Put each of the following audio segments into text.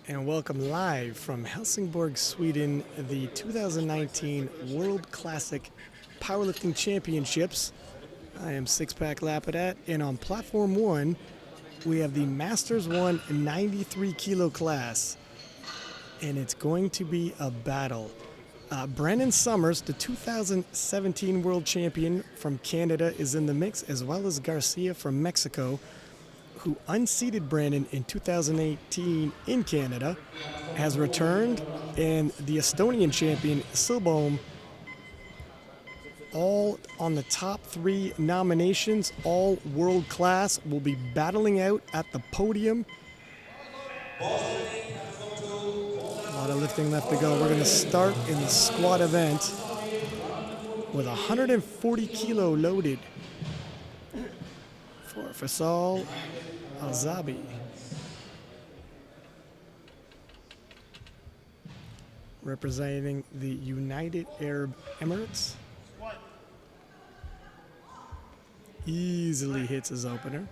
and welcome live from Helsingborg, Sweden, the 2019 World Classic Powerlifting Championships. I am Six Pack Lapidat, and on Platform 1, we have the Masters 1 93 kilo class, and it's going to be a battle. Brandon Summers, the 2017 World Champion from Canada, is in the mix, as well as Garcia from Mexico, who unseated Brandon in 2018 in Canada, has returned, and the Estonian champion, Silboom, all on the top 3 nominations, all world class, will be battling out at the podium. A lot of lifting left to go. We're going to start in the squat event with 140 kilo loaded for Faisal Alzabi, representing the United Arab Emirates. Easily hits his opener.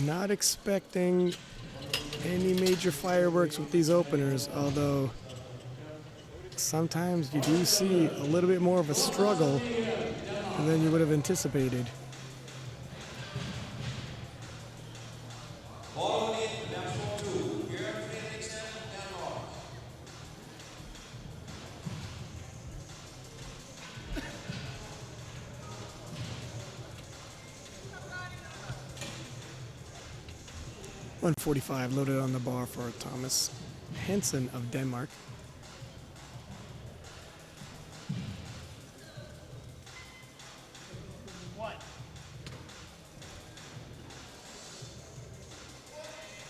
Not expecting any major fireworks with these openers, although sometimes you do see a little bit more of a struggle than you would have anticipated. $145 loaded on the bar for Thomas Hansen of Denmark.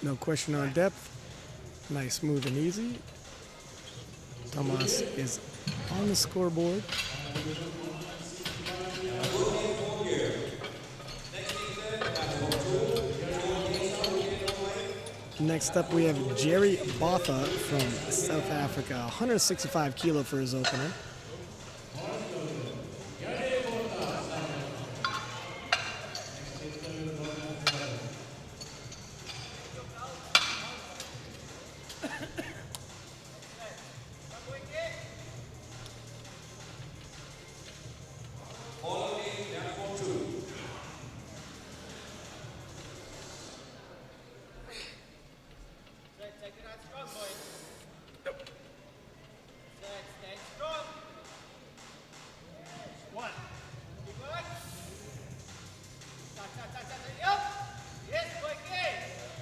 No question on depth. Nice, smooth, and easy. Thomas is on the scoreboard. Next up, we have Jerry Botha from South Africa, 165 kilo for his opener.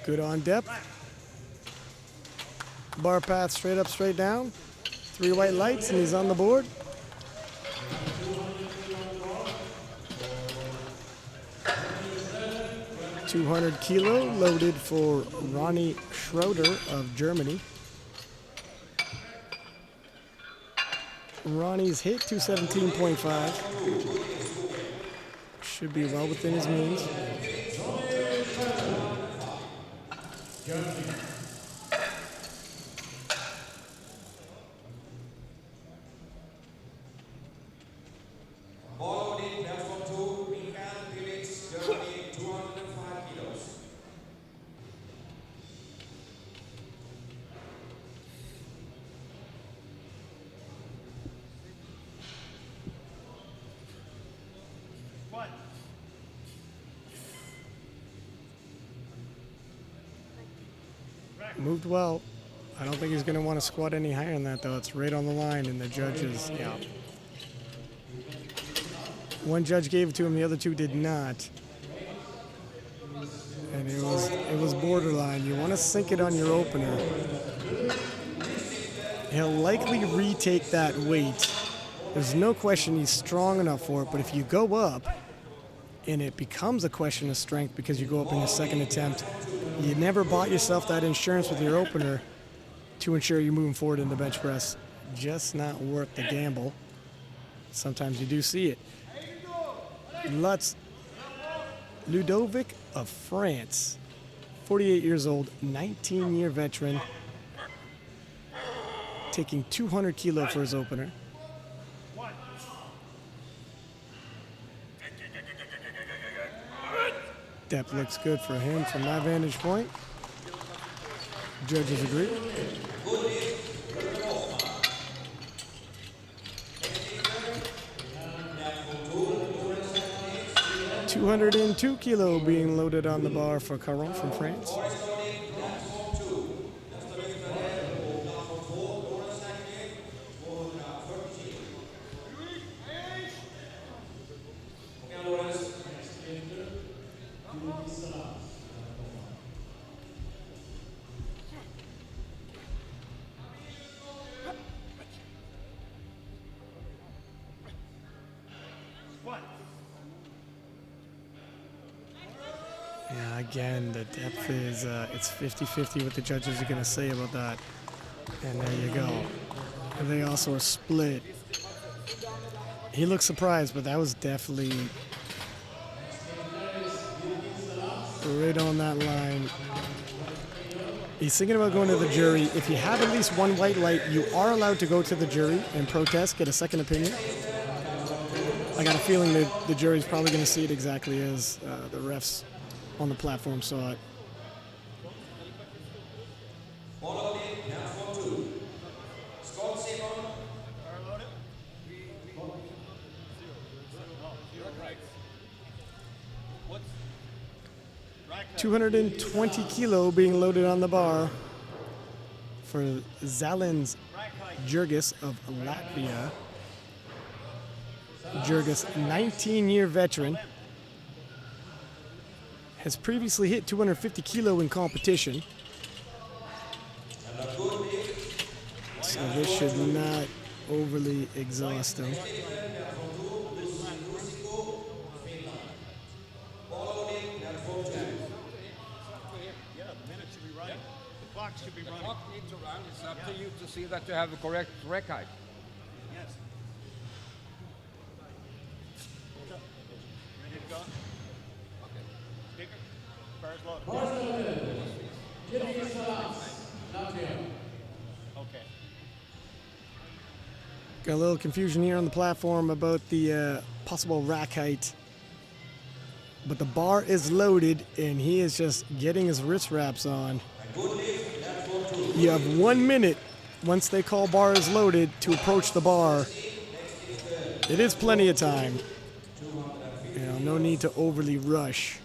Good on depth. Bar path straight up, straight down. 3 white lights and he's on the board. $200 kilo loaded for Ronnie Schroeder of Germany. Ronnie's hit 217.5. Should be well within his means. Moved well. I don't think he's going to want to squat any higher than that, though. It's right on the line, and the judges, yeah. One judge gave it to him, the other 2 did not. And it was borderline. You want to sink it on your opener. He'll likely retake that weight. There's no question he's strong enough for it, but if you go up and it becomes a question of strength because you go up in your second attempt, you never bought yourself that insurance with your opener to ensure you're moving forward in the bench press. Just not worth the gamble. Sometimes you do see it. Lutz Ludovic of France, 48 years old, 19-year veteran, taking 200 kilo for his opener. Depth looks good for him from my vantage point. Judges agree. 202 kilo being loaded on the bar for Caron from France. Yeah, again, the depth is, it's 50-50 what the judges are going to say about that. And there you go. And they also are split. He looks surprised, but that was definitely right on that line. He's thinking about going to the jury. If you have at least one white light, you are allowed to go to the jury and protest, get a second opinion. I got a feeling that the jury's probably going to see it exactly as the refs on the platform saw it. $220 kilo being loaded on the bar for Zalins Jurgis of Latvia. Jurgis, 19-year veteran, has previously hit 250 kilo in competition. So this should not overly exhaust him. Should be running. The clock needs to run. It's up to you to see that you have a correct rack height. Yes. Ready to go? Okay. Sticker. First load. Okay. Got a little confusion here on the platform about the possible rack height. But the bar is loaded and he is just getting his wrist wraps on. You have 1 minute once they call bar is loaded to approach the bar. It is plenty of time. You know, no need to overly rush.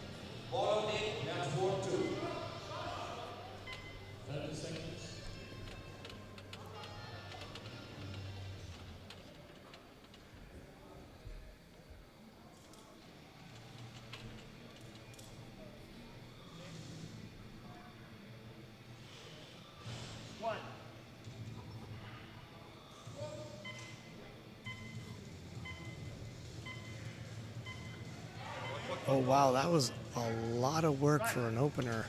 Oh wow, that was a lot of work for an opener.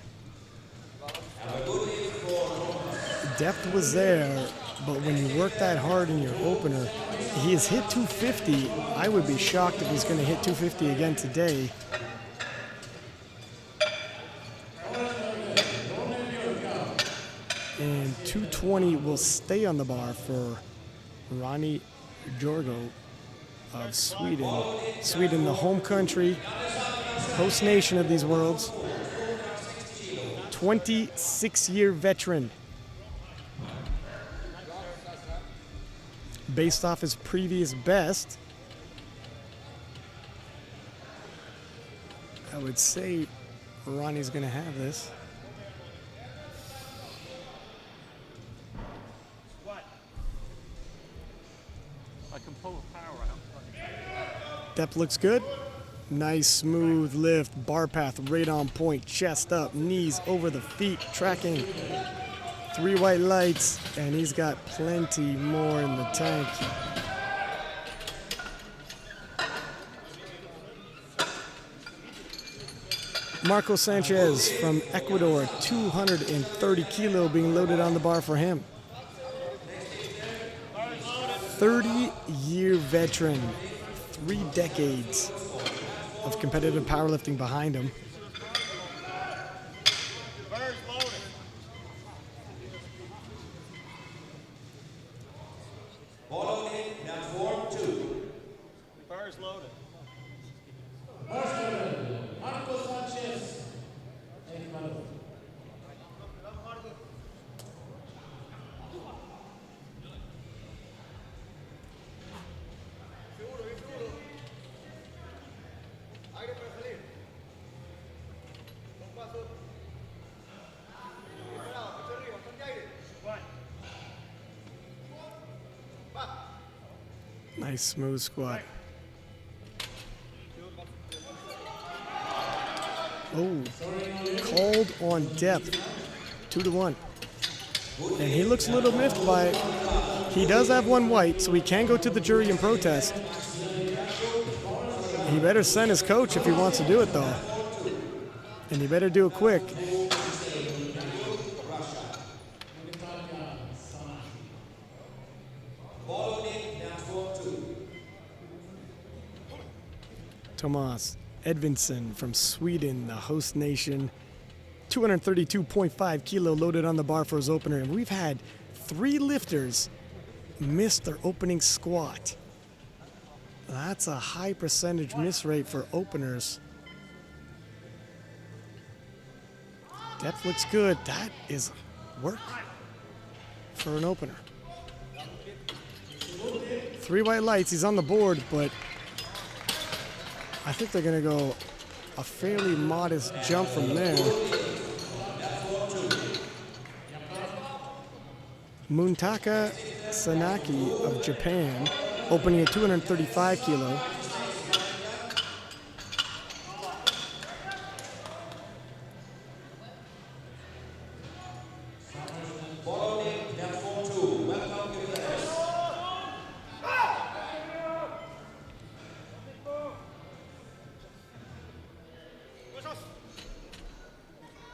Depth was there, but when you work that hard in your opener, he has hit 250. I would be shocked if he's going to hit 250 again today. And 220 will stay on the bar for Ronnie Jorgo of Sweden. Sweden, the home country, host nation of these worlds. 26-year veteran. Based off his previous best, I would say Ronnie's going to have this. I can pull the power out. Depth looks good. Nice smooth lift, bar path right on point, chest up, knees over the feet, tracking. 3 white lights, and he's got plenty more in the tank. Marco Sanchez from Ecuador, 230 kilo being loaded on the bar for him. 30-year veteran, 3 decades of competitive powerlifting behind him. Nice smooth squat. Oh, called on depth, 2-1. And he looks a little miffed by it. He does have one white, so he can go to the jury and protest. He better send his coach if he wants to do it, though. And he better do it quick. Tomas Edvinsson from Sweden, the host nation. 232.5 kilo loaded on the bar for his opener. And we've had 3 lifters miss their opening squat. That's a high percentage miss rate for openers. Depth looks good. That is work for an opener. 3 white lights. He's on the board, but I think they're going to go a fairly modest jump from there. Muntaka Sanaki of Japan, opening at 235 kilo.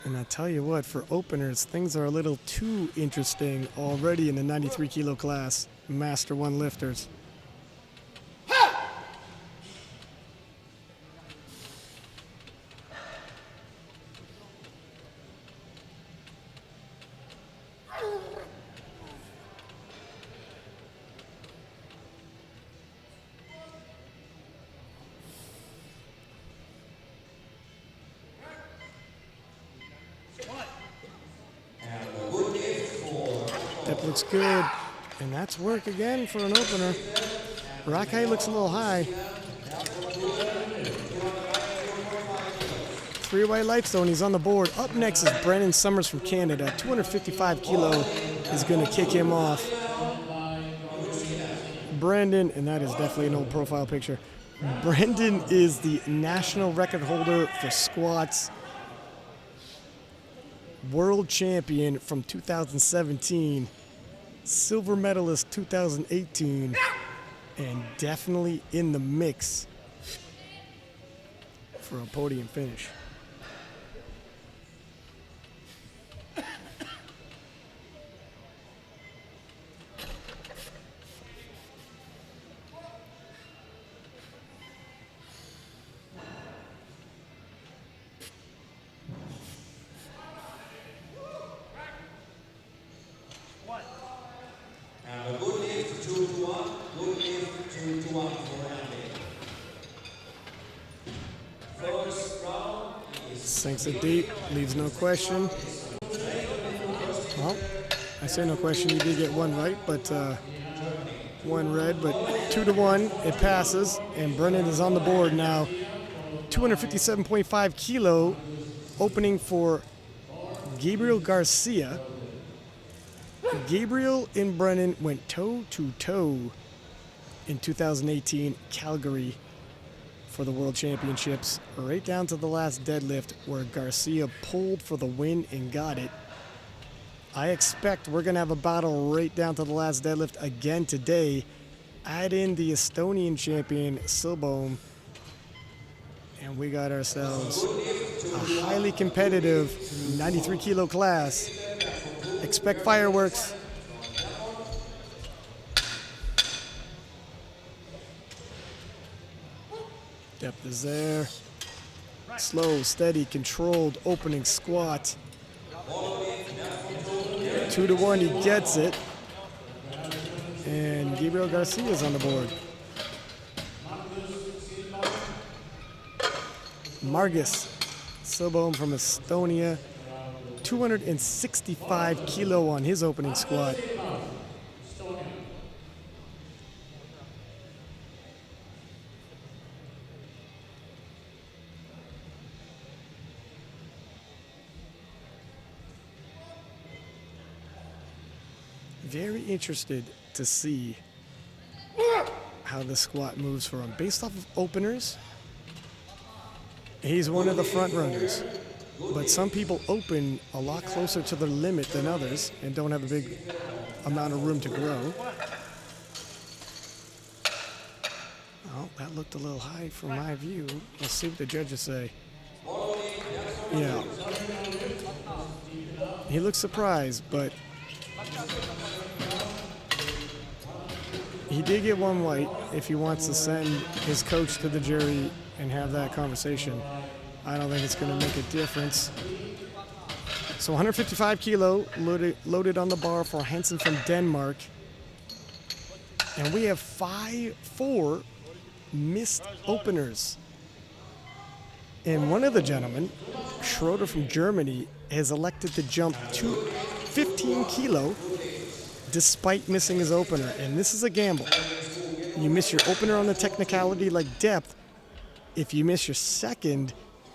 And I tell you what, for openers, things are a little too interesting already in the 93 kilo class, Master 1 lifters. That looks good, and that's work again for an opener. Rock height looks a little high. 3 white lights though, and he's on the board. Up next is Brandon Summers from Canada. 255 kilo is going to kick him off. Brandon, and that is definitely an old profile picture. Brandon is the national record holder for squats. World champion from 2017, silver medalist 2018, and definitely in the mix for a podium finish. Sinks it deep, leaves no question. Well, I say no question, you did get one right, but one red, but 2-1, it passes, and Brennan is on the board now. 257.5 kilo, opening for Gabriel Garcia. Gabriel and Brennan went toe-to-toe in 2018 Calgary for the World Championships, right down to the last deadlift where Garcia pulled for the win and got it. I expect we're going to have a battle right down to the last deadlift again today. Add in the Estonian champion, Silboom, and we got ourselves a highly competitive 93 kilo class. Expect fireworks. Depth is there. Slow, steady, controlled opening squat. 2-1, he gets it. And Gabriel Garcia is on the board. Margus Sobom from Estonia, 265 kilo on his opening squat. Very interested to see how the squat moves for him. Based off of openers, he's one of the front runners. But some people open a lot closer to their limit than others and don't have a big amount of room to grow. Oh, that looked a little high from my view. Let's see what the judges say. Yeah. He looks surprised, but he did get one white. If he wants to send his coach to the jury and have that conversation, I don't think it's going to make a difference. So 155 kilo loaded on the bar for Hansen from Denmark. And we have 4 missed openers. And one of the gentlemen, Schroeder from Germany, has elected to jump 15 kilo despite missing his opener. And this is a gamble. You miss your opener on the technicality like depth. If you miss your second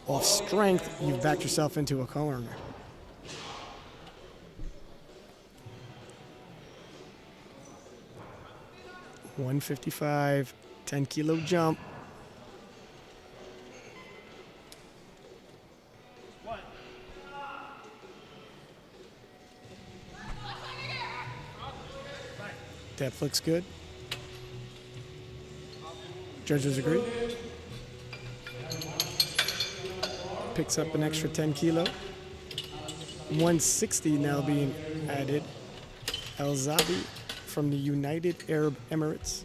off strength, you've backed yourself into a corner. $155, 10 kilo jump. Depth looks good. Judges agree. Picks up an extra 10 kilo. 160 now being added. El Zabi from the United Arab Emirates.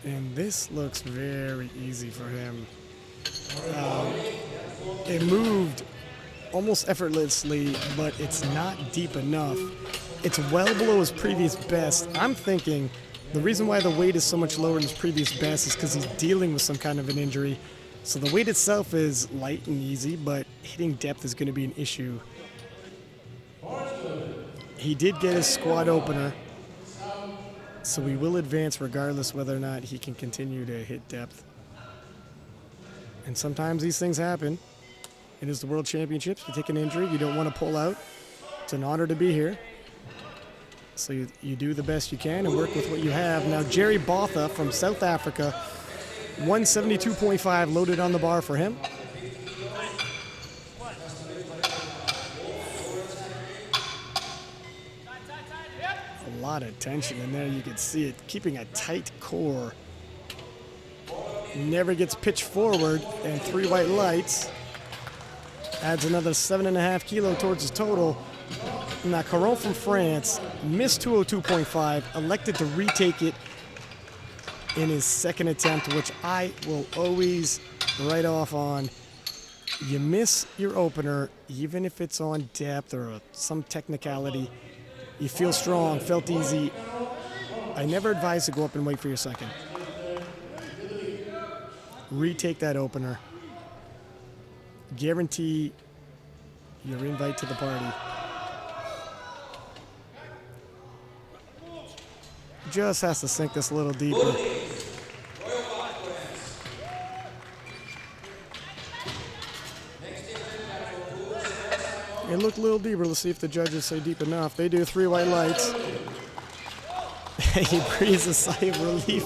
And this looks very easy for him. It moved almost effortlessly, but it's not deep enough. It's well below his previous best. I'm thinking the reason why the weight is so much lower than his previous best is because he's dealing with some kind of an injury. So the weight itself is light and easy, but hitting depth is going to be an issue. He did get his squat opener, so we will advance regardless whether or not he can continue to hit depth. And sometimes these things happen. It is the World Championships. You take an injury, you don't want to pull out. It's an honor to be here. So you do the best you can and work with what you have. Now Jerry Botha from South Africa, 172.5 loaded on the bar for him. A lot of tension in there, you can see it. Keeping a tight core. Never gets pitched forward, and 3 white lights. Adds another 7.5 kilo towards his total. Now, Caron from France missed 202.5, elected to retake it in his second attempt, which I will always write off on. You miss your opener, even if it's on depth or some technicality. You feel strong, felt easy. I never advise to go up and wait for your second. Retake that opener. Guarantee your invite to the party. Just has to sink this a little deeper. It looked a little deeper. Let's see if the judges say deep enough. They do. 3 white lights. He breathes a sigh of relief.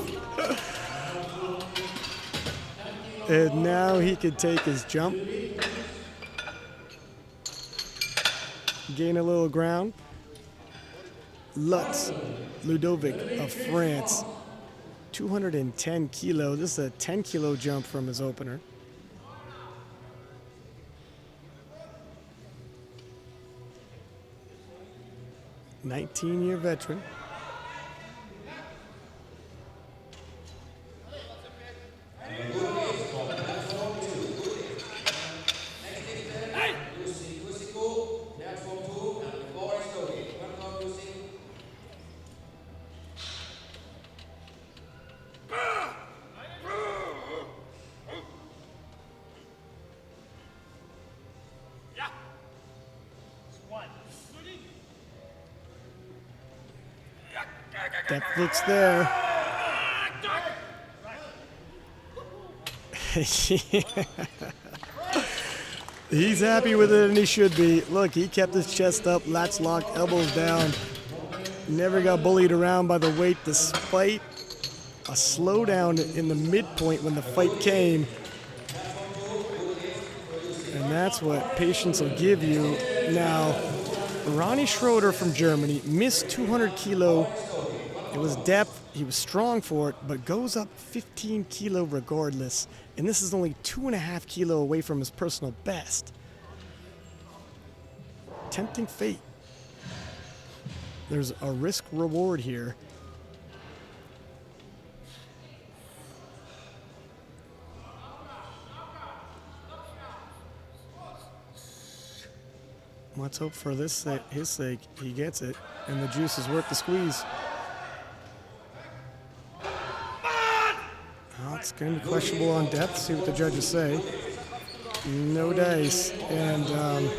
And now he could take his jump. Gain a little ground. Lutz Ludovic of France, 210 kilo. This is a 10 kilo jump from his opener. 19-year veteran. Depth looks there. He's happy with it, and he should be. Look, he kept his chest up, lats locked, elbows down. Never got bullied around by the weight, despite a slowdown in the midpoint when the fight came. And that's what patience will give you. Now, Ronnie Schroeder from Germany missed 200 kilo. It was depth, he was strong for it, but goes up 15 kilo regardless. And this is only 2.5 kilo away from his personal best. Tempting fate. There's a risk reward here. Let's hope for his sake he gets it, and the juice is worth the squeeze. Well, it's going to be questionable on depth. See what the judges say. No dice, and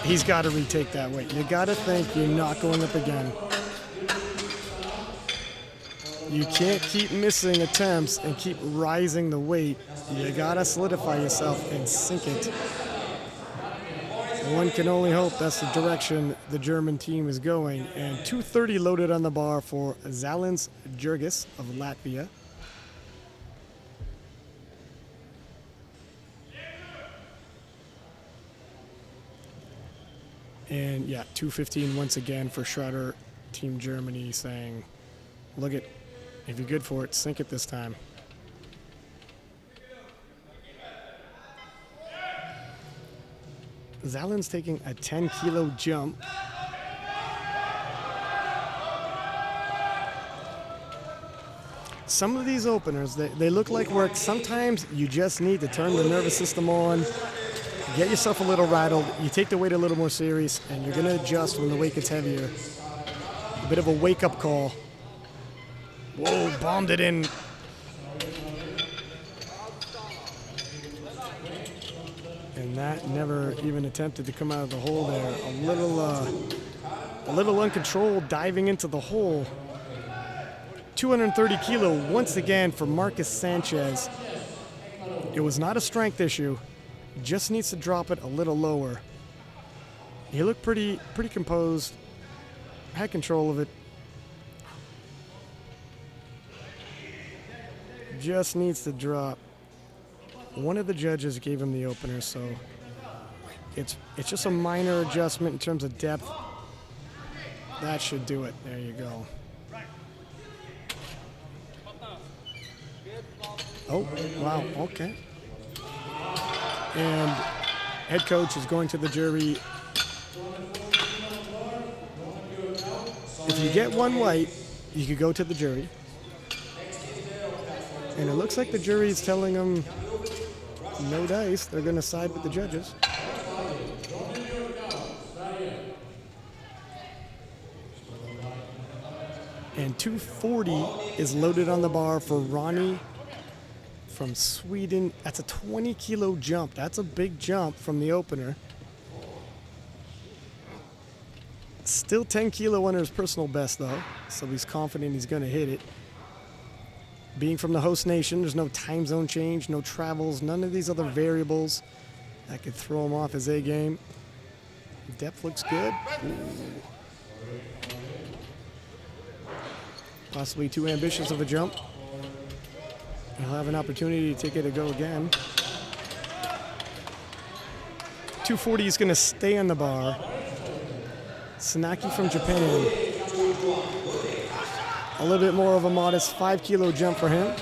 he's got to retake that weight. You got to think you're not going up again. You can't keep missing attempts and keep rising the weight. You got to solidify yourself and sink it. One can only hope that's the direction the German team is going. And 230 loaded on the bar for Zalins Jurgis of Latvia. And yeah, 215 once again for Schroeder, Team Germany, saying, look it, if you're good for it, sink it this time. Zalin's taking a 10 kilo jump. Some of these openers, they look like work. Sometimes you just need to turn the nervous system on, get yourself a little rattled. You take the weight a little more serious, and you're going to adjust when the weight gets heavier. A bit of a wake-up call. Whoa, bombed it in. And that never even attempted to come out of the hole there. A little uncontrolled, diving into the hole. 230 kilo once again for Marcus Sanchez. It was not a strength issue. Just needs to drop it a little lower. He looked pretty composed. Had control of it. Just needs to drop. One of the judges gave him the opener, so it's just a minor adjustment in terms of depth. That should do it. There you go. Oh, wow, okay. And head coach is going to the jury. If you get one white, you could go to the jury. And it looks like the jury is telling them no dice. They're going to side with the judges. And 240 is loaded on the bar for Ronnie from Sweden. That's a 20 kilo jump. That's a big jump from the opener. Still 10 kilo under his personal best though, so he's confident he's going to hit it. Being from the host nation, there's no time zone change, no travels, none of these other variables that could throw him off his A game. Depth looks good. Ooh. Possibly too ambitious of a jump. He'll have an opportunity to take it a go again. 240 is going to stay on the bar. Sanaki from Japan. A little bit more of a modest 5 kilo jump for him.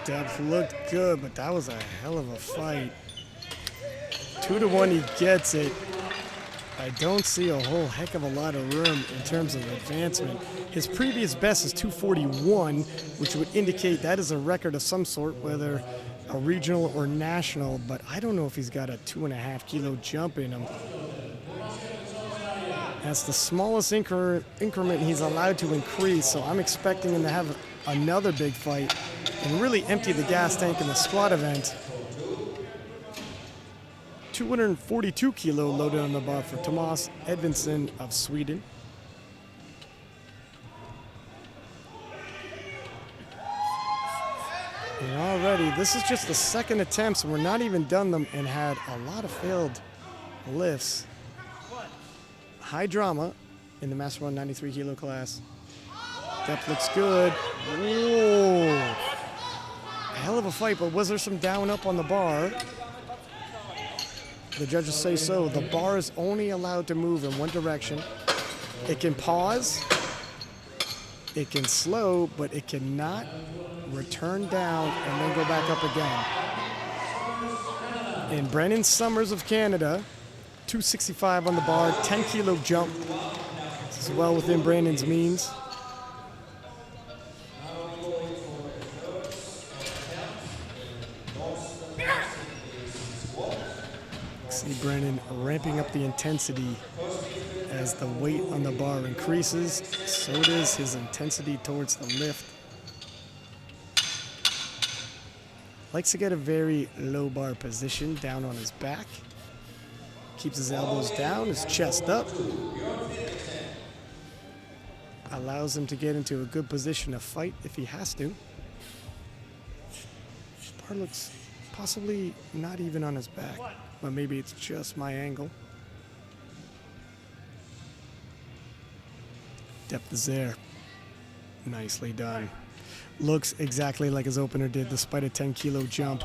Depth looked good, but that was a hell of a fight. 2-1, he gets it. I don't see a whole heck of a lot of room in terms of advancement. His previous best is 241, which would indicate that is a record of some sort, whether a regional or national, but I don't know if he's got a 2.5 kilo jump in him. That's the smallest increment he's allowed to increase, so I'm expecting him to have another big fight and really empty the gas tank in the squat event. 242 kilo loaded on the bar for Tomas Edvinsson of Sweden. And already, this is just the second attempt, so we're not even done them and had a lot of failed lifts. High drama in the Master 193 kilo class. Depth looks good. Whoa. Hell of a fight, but was there some down up on the bar? The judges say so. The bar is only allowed to move in one direction. It can pause, it can slow, but it cannot return down and then go back up again. And Brennan Summers of Canada, 265 on the bar, 10 kilo jump. This is well within Brandon's means. See Brennan ramping up the intensity as the weight on the bar increases. So does his intensity towards the lift. Likes to get a very low bar position down on his back. Keeps his elbows down, his chest up. Allows him to get into a good position to fight if he has to. Bar looks possibly not even on his back, but maybe it's just my angle. Depth is there. Nicely done. Looks exactly like his opener did, despite a 10 kilo jump.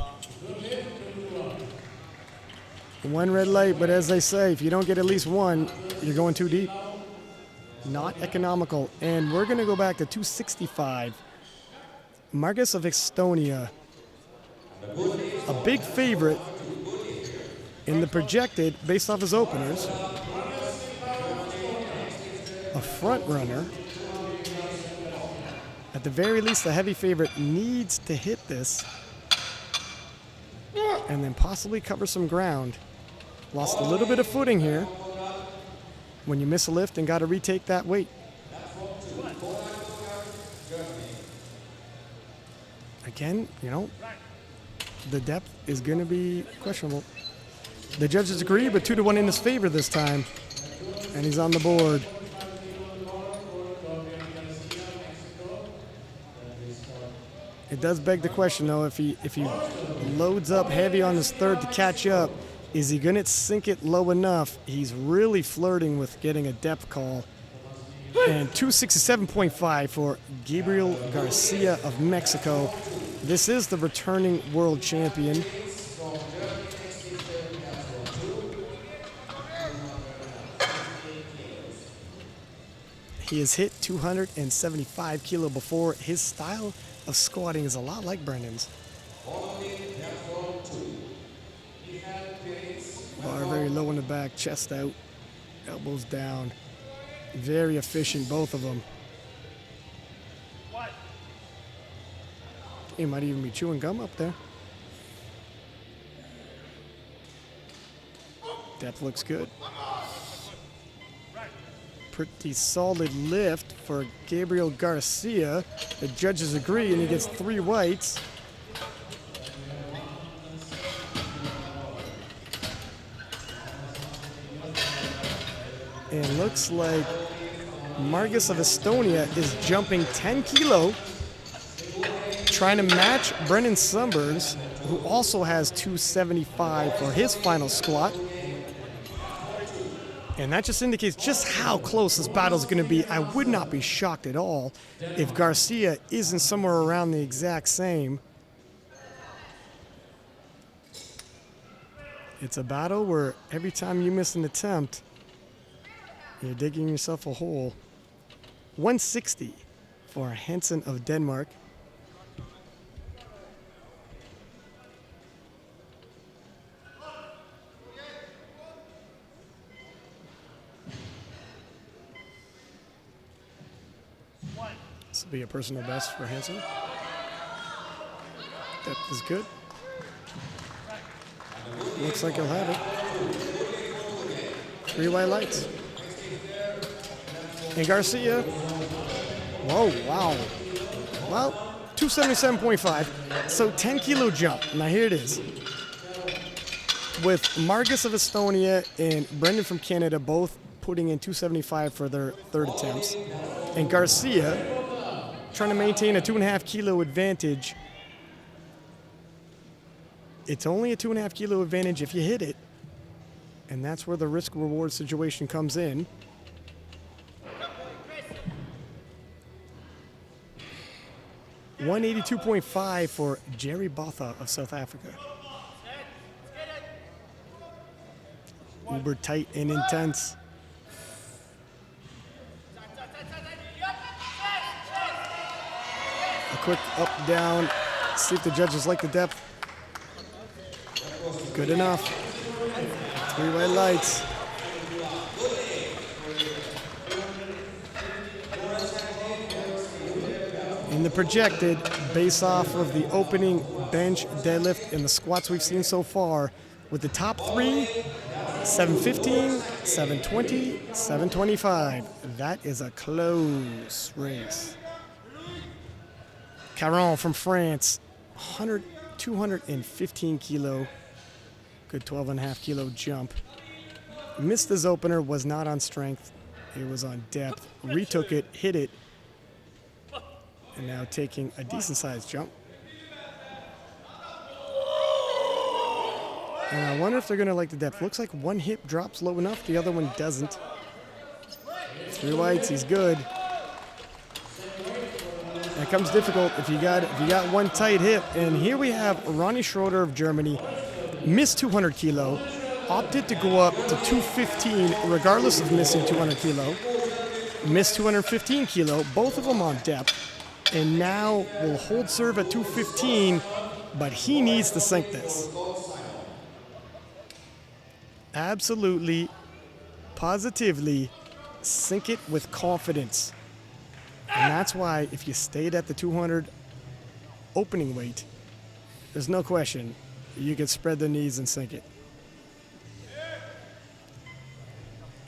One red light, but as they say, if you don't get at least one, you're going too deep. Not economical. And we're going to go back to 265. Margus of Estonia, a big favorite in the projected, based off his openers. A front runner. At the very least, the heavy favorite needs to hit this and then possibly cover some ground. Lost a little bit of footing here when you miss a lift and got to retake that weight. Again, you know, the depth is going to be questionable. The judges agree, but 2-1 in his favor this time, and he's on the board. It does beg the question, though, if he loads up heavy on his third to catch up, is he going to sink it low enough? He's really flirting with getting a depth call. And 267.5 for Gabriel Garcia of Mexico. This is the returning world champion. He has hit 275 kilo before. His style of squatting is a lot like Brendan's. Bar very low in the back, chest out, elbows down. Very efficient, both of them. He might even be chewing gum up there. Depth looks good. Pretty solid lift for Gabriel Garcia. The judges agree, and he gets 3 whites. And looks like Margus of Estonia is jumping 10 kilo, trying to match Brennan Summers, who also has 275 for his final squat. And that just indicates just how close this battle is going to be. I would not be shocked at all if Garcia isn't somewhere around the exact same. It's a battle where every time you miss an attempt, you're digging yourself a hole. 160 for Hansen of Denmark. This will be a personal best for Hansen. Depth is good. Looks like he'll have it. 3 white lights. And Garcia. Whoa, wow. Well, 277.5. So 10 kilo jump. Now here it is. With Margus of Estonia and Brendan from Canada both putting in 275 for their third attempts. And Garcia trying to maintain a 2.5 kilo advantage. It's only a 2.5 kilo advantage if you hit it. And that's where the risk reward situation comes in. $182.5 for Jerry Botha of South Africa. Uber tight and intense. A quick up, down. See if the judges like the depth. Good enough. 3 white lights. In the projected, based off of the opening bench, deadlift, and the squats we've seen so far, with the top 3, 715, 720, 725. That is a close race. Caron from France, 215 kilo. Good 12.5 kilo jump. Missed his opener, was not on strength. It was on depth. Retook it, hit it. And now taking a decent sized jump. And I wonder if they're gonna like the depth. Looks like one hip drops low enough, the other one doesn't. 3 whites, he's good. That comes difficult if you got one tight hip. And here we have Ronnie Schroeder of Germany, missed 200 kilo, opted to go up to 215 regardless of missing 200 kilo. Missed 215 kilo, both of them on depth. And now will hold serve at 215, but he needs to sink this. Absolutely, positively, sink it with confidence. And that's why if you stayed at the 200 opening weight, there's no question you could spread the knees and sink it.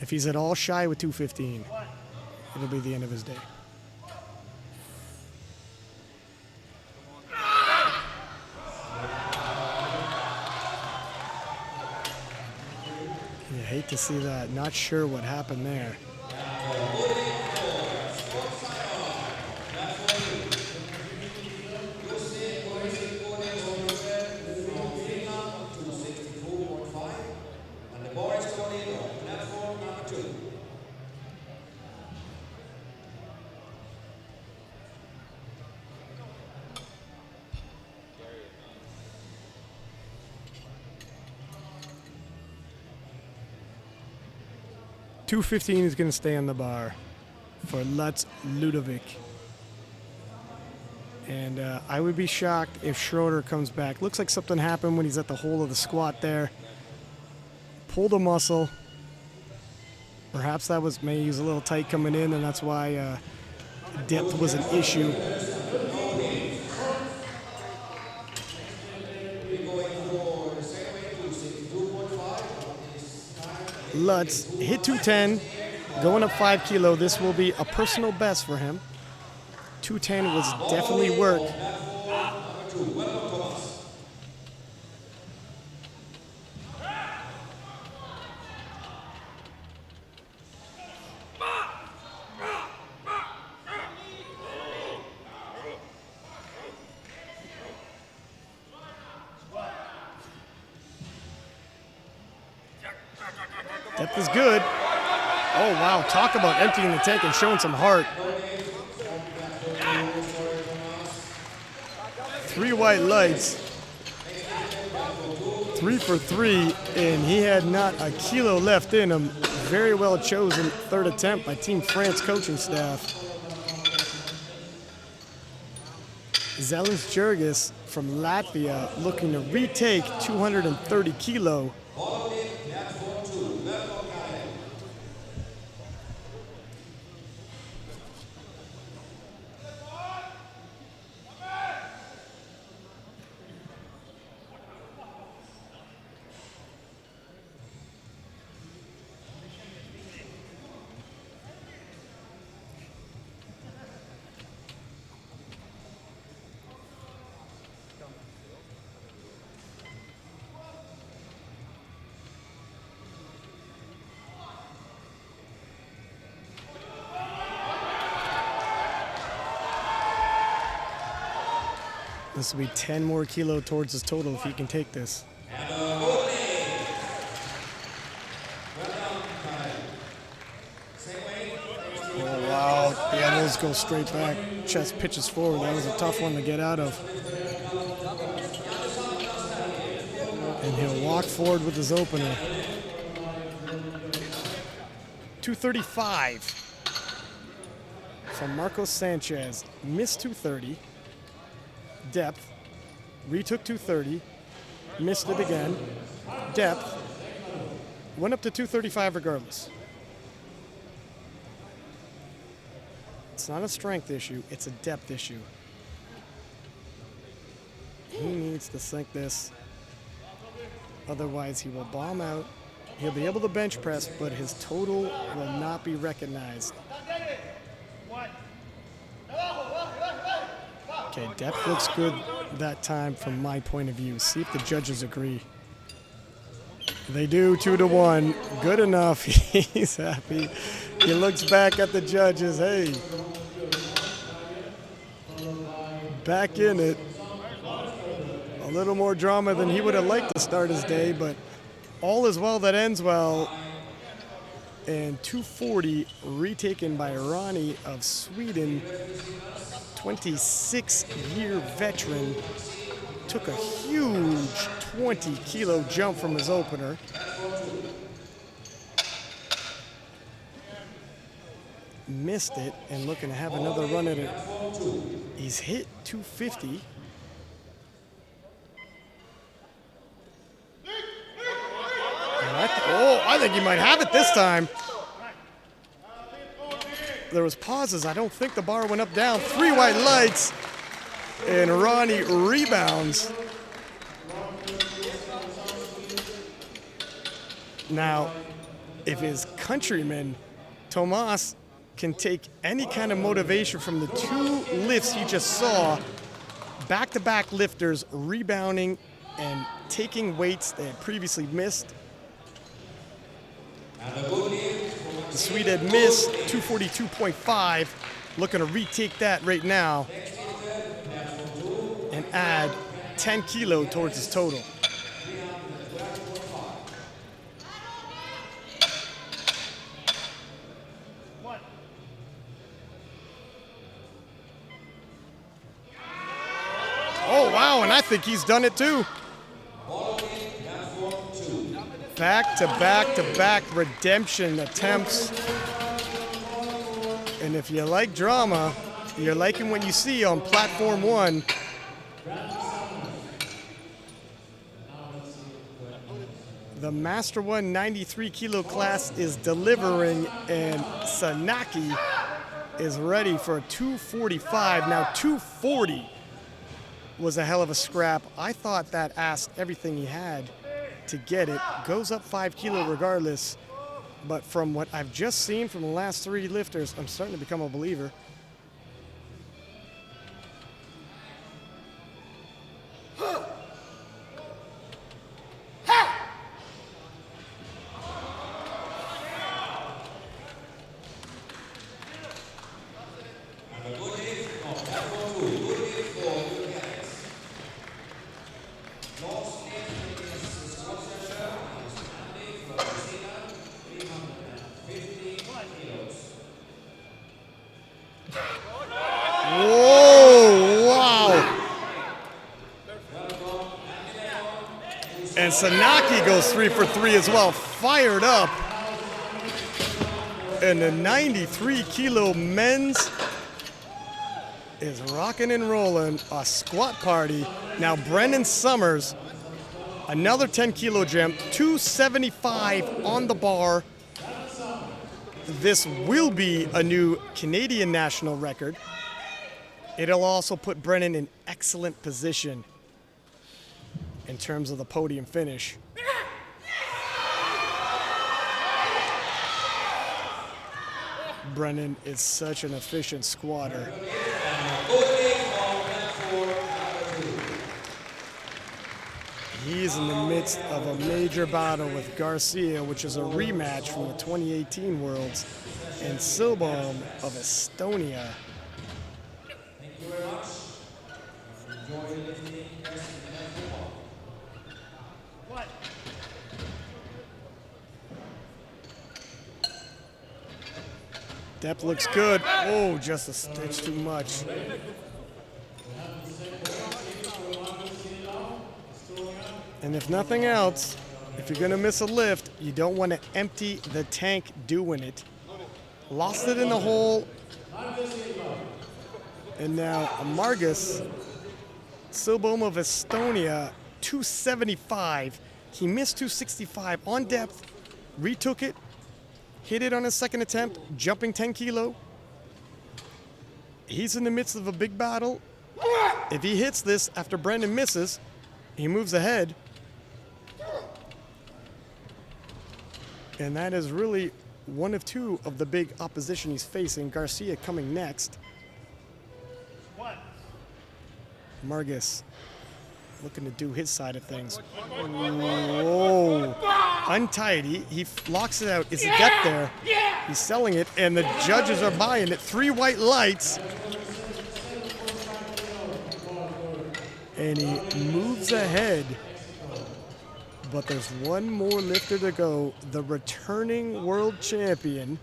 If he's at all shy with 215, it'll be the end of his day. You hate to see that. Not sure what happened there. $215 is going to stay on the bar for Lutz Ludovic. And I would be shocked if Schroeder comes back. Looks like something happened when he's at the hole of the squat there. Pulled a muscle. Perhaps that was, maybe he was a little tight coming in, and that's why depth was an issue. Lutz hit 210, going up 5 kilo. This will be a personal best for him. 210 was definitely work. Depth is good. Oh, wow. Talk about emptying the tank and showing some heart. 3 white lights. 3 for 3, and he had not a kilo left in him. Very well chosen third attempt by Team France coaching staff. Zelens Jurgis from Latvia looking to retake 230 kilo. This will be 10 more kilo towards his total if he can take this. Oh, wow. The elbows go straight back. Chest pitches forward. That was a tough one to get out of. And he'll walk forward with his opener. 235 from Marcos Sanchez. Missed 230. Depth. Retook 230. Missed it again. Depth. Went up to 235 regardless. It's not a strength issue, it's a depth issue. He needs to sink this. Otherwise, he will bomb out. He'll be able to bench press, but his total will not be recognized. Okay, depth looks good that time from my point of view. See if the judges agree. They do, 2-1. Good enough. He's happy. He looks back at the judges. Hey, back in it. A little more drama than he would have liked to start his day, but all is well that ends well. And 240 retaken by Ronnie of Sweden. 26-year veteran. Took a huge 20-kilo jump from his opener. Missed it and looking to have another run at it. He's hit 250. I think he might have it this time. There was pauses. I don't think the bar went up down. 3 white lights. And Ronnie rebounds. Now, if his countryman, Tomas, can take any kind of motivation from the 2 lifts he just saw, back-to-back lifters rebounding and taking weights they had previously missed. The Swede had missed 242.5, looking to retake that right now and add 10 kilo towards his total. Oh, wow, and I think he's done it too. Back-to-back-to-back redemption attempts. And if you like drama, you're liking what you see on Platform 1. The Master 1 93-kilo class is delivering, and Sanaki is ready for a 245. Now, 240 was a hell of a scrap. I thought that asked everything he had to get it. Goes up 5 kilo regardless. But from what I've just seen from the last 3 lifters, I'm starting to become a believer. And Sanaki goes 3 for 3 as well, fired up. And the 93-kilo men's is rocking and rolling, a squat party. Now Brennan Summers, another 10-kilo jump, 275 on the bar. This will be a new Canadian national record. It'll also put Brennan in excellent position in terms of the podium finish. Brennan is such an efficient squatter. He's in the midst of a major battle with Garcia, which is a rematch from the 2018 Worlds, and Silbaum of Estonia. Depth looks good. Oh, just a stitch too much. And if nothing else, if you're gonna miss a lift, you don't want to empty the tank doing it. Lost it in the hole. And now Margus, Silbom of Estonia, 275. He missed 265 on depth, retook it, hit it on his second attempt, jumping 10 kilo. He's in the midst of a big battle. If he hits this after Brendan misses, he moves ahead. And that is really one of two of the big opposition he's facing. Garcia coming next. Margus looking to do his side of things. Whoa. Untied. He locks it out. Is it depth there? He's selling it, and the judges are buying it. 3 white lights. And he moves ahead. But there's one more lifter to go. The returning world champion,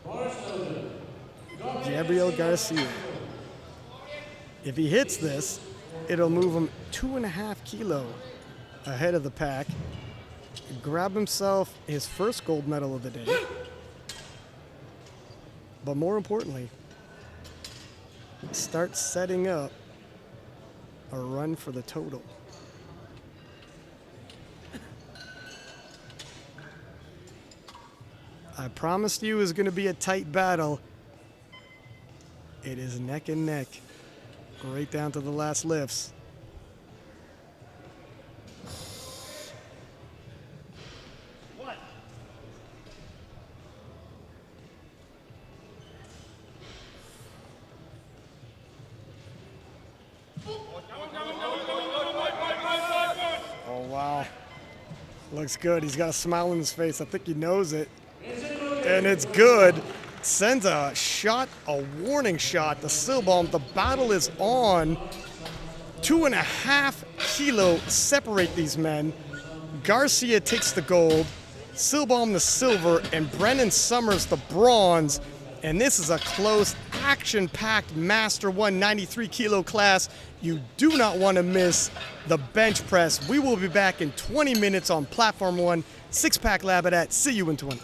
Gabriel Garcia. If he hits this, it'll move him 2.5 kilo ahead of the pack. Grab himself his first gold medal of the day. But more importantly, start setting up a run for the total. I promised you it was going to be a tight battle. It is neck and neck, right down to the last lifts. Oh, wow. Looks good. He's got a smile on his face. I think he knows it. And it's good. Sends a shot, a warning shot to Silbom. The battle is on. 2.5 kilo separate these men. Garcia takes the gold, Silbom the silver, and Brennan Summers the bronze. And this is a close, action-packed Master 193 kilo class. You do not want to miss the bench press. We will be back in 20 minutes on Platform 1. Six-Pack Lab at. See you in 20.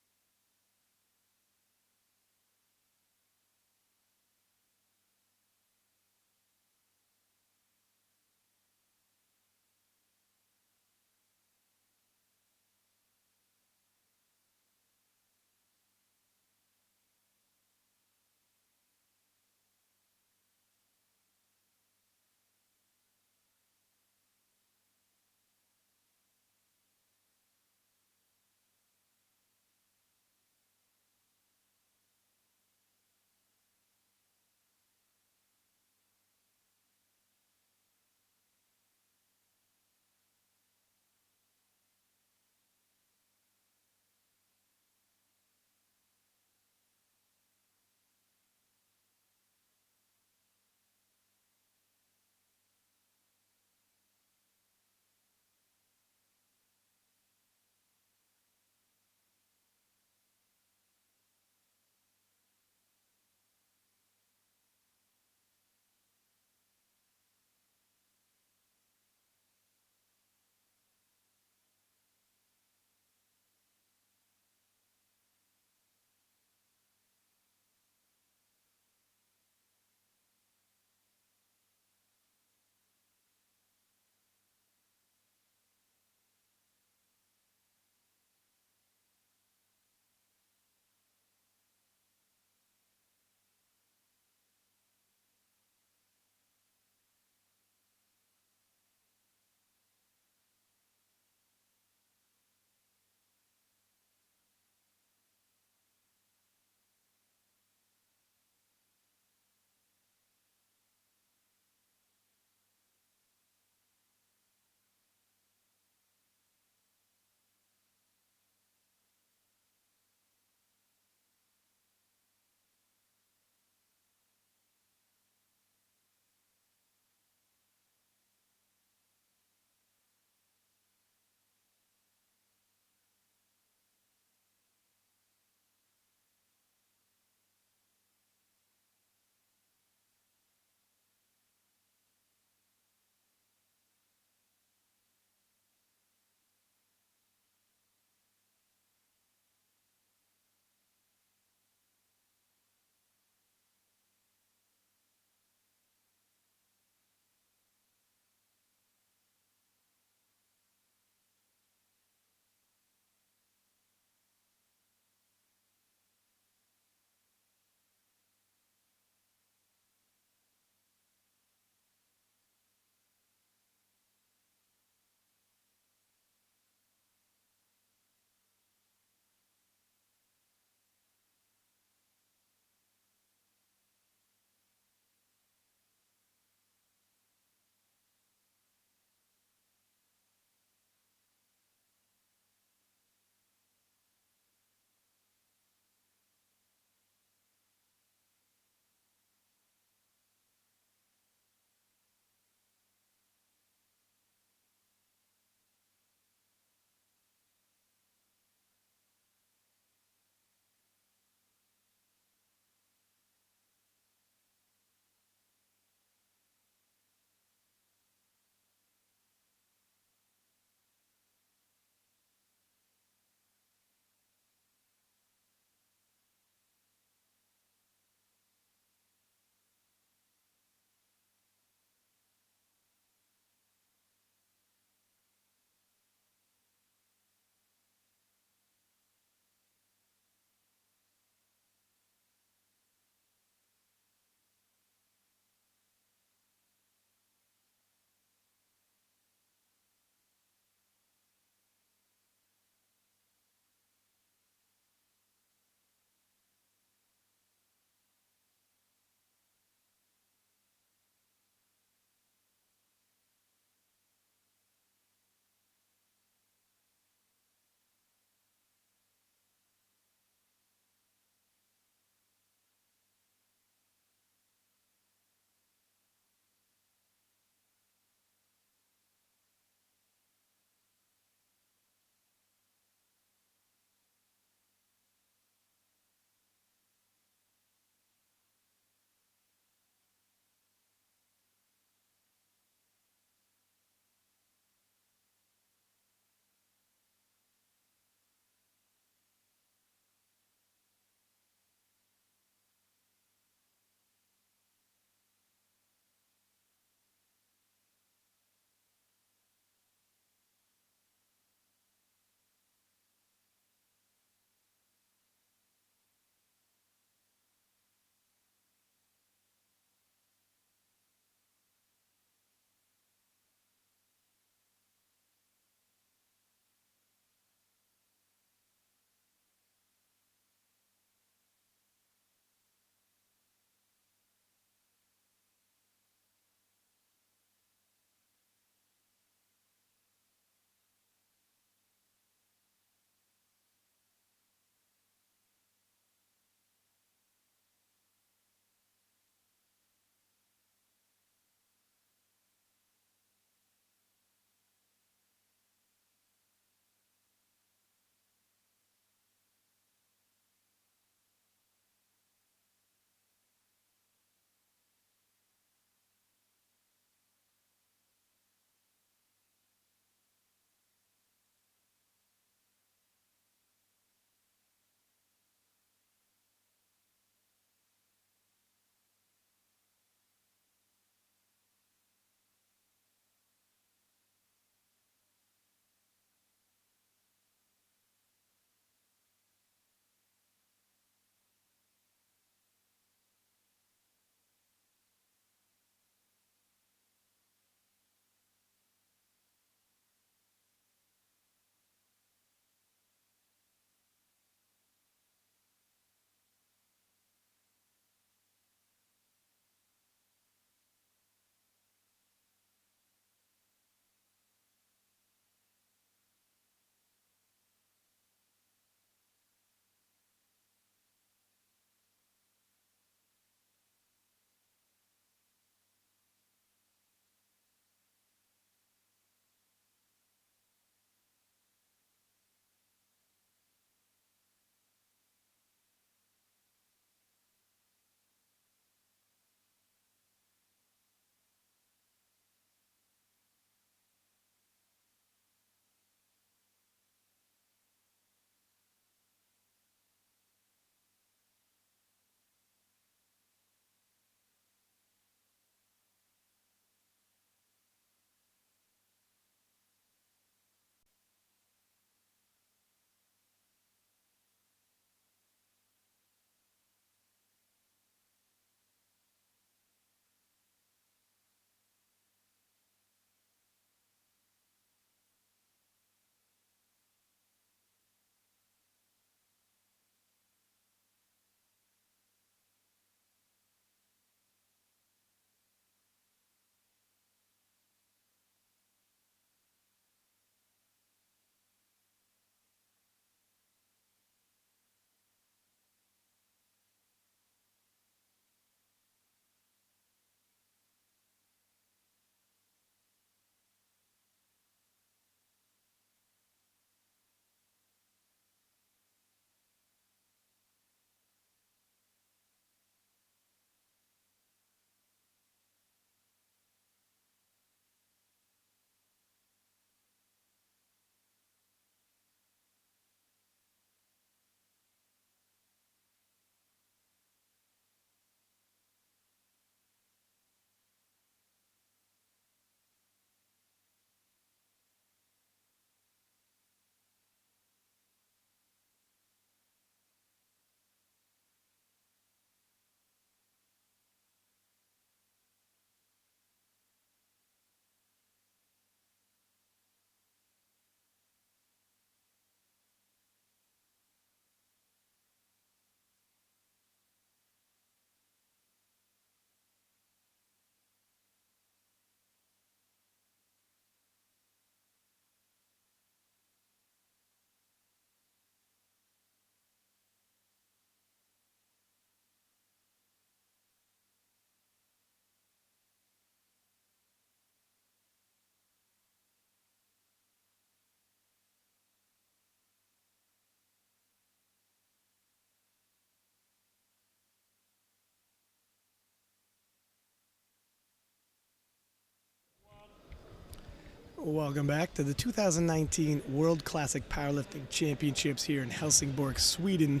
Welcome back to the 2019 World Classic Powerlifting Championships here in Helsingborg, Sweden,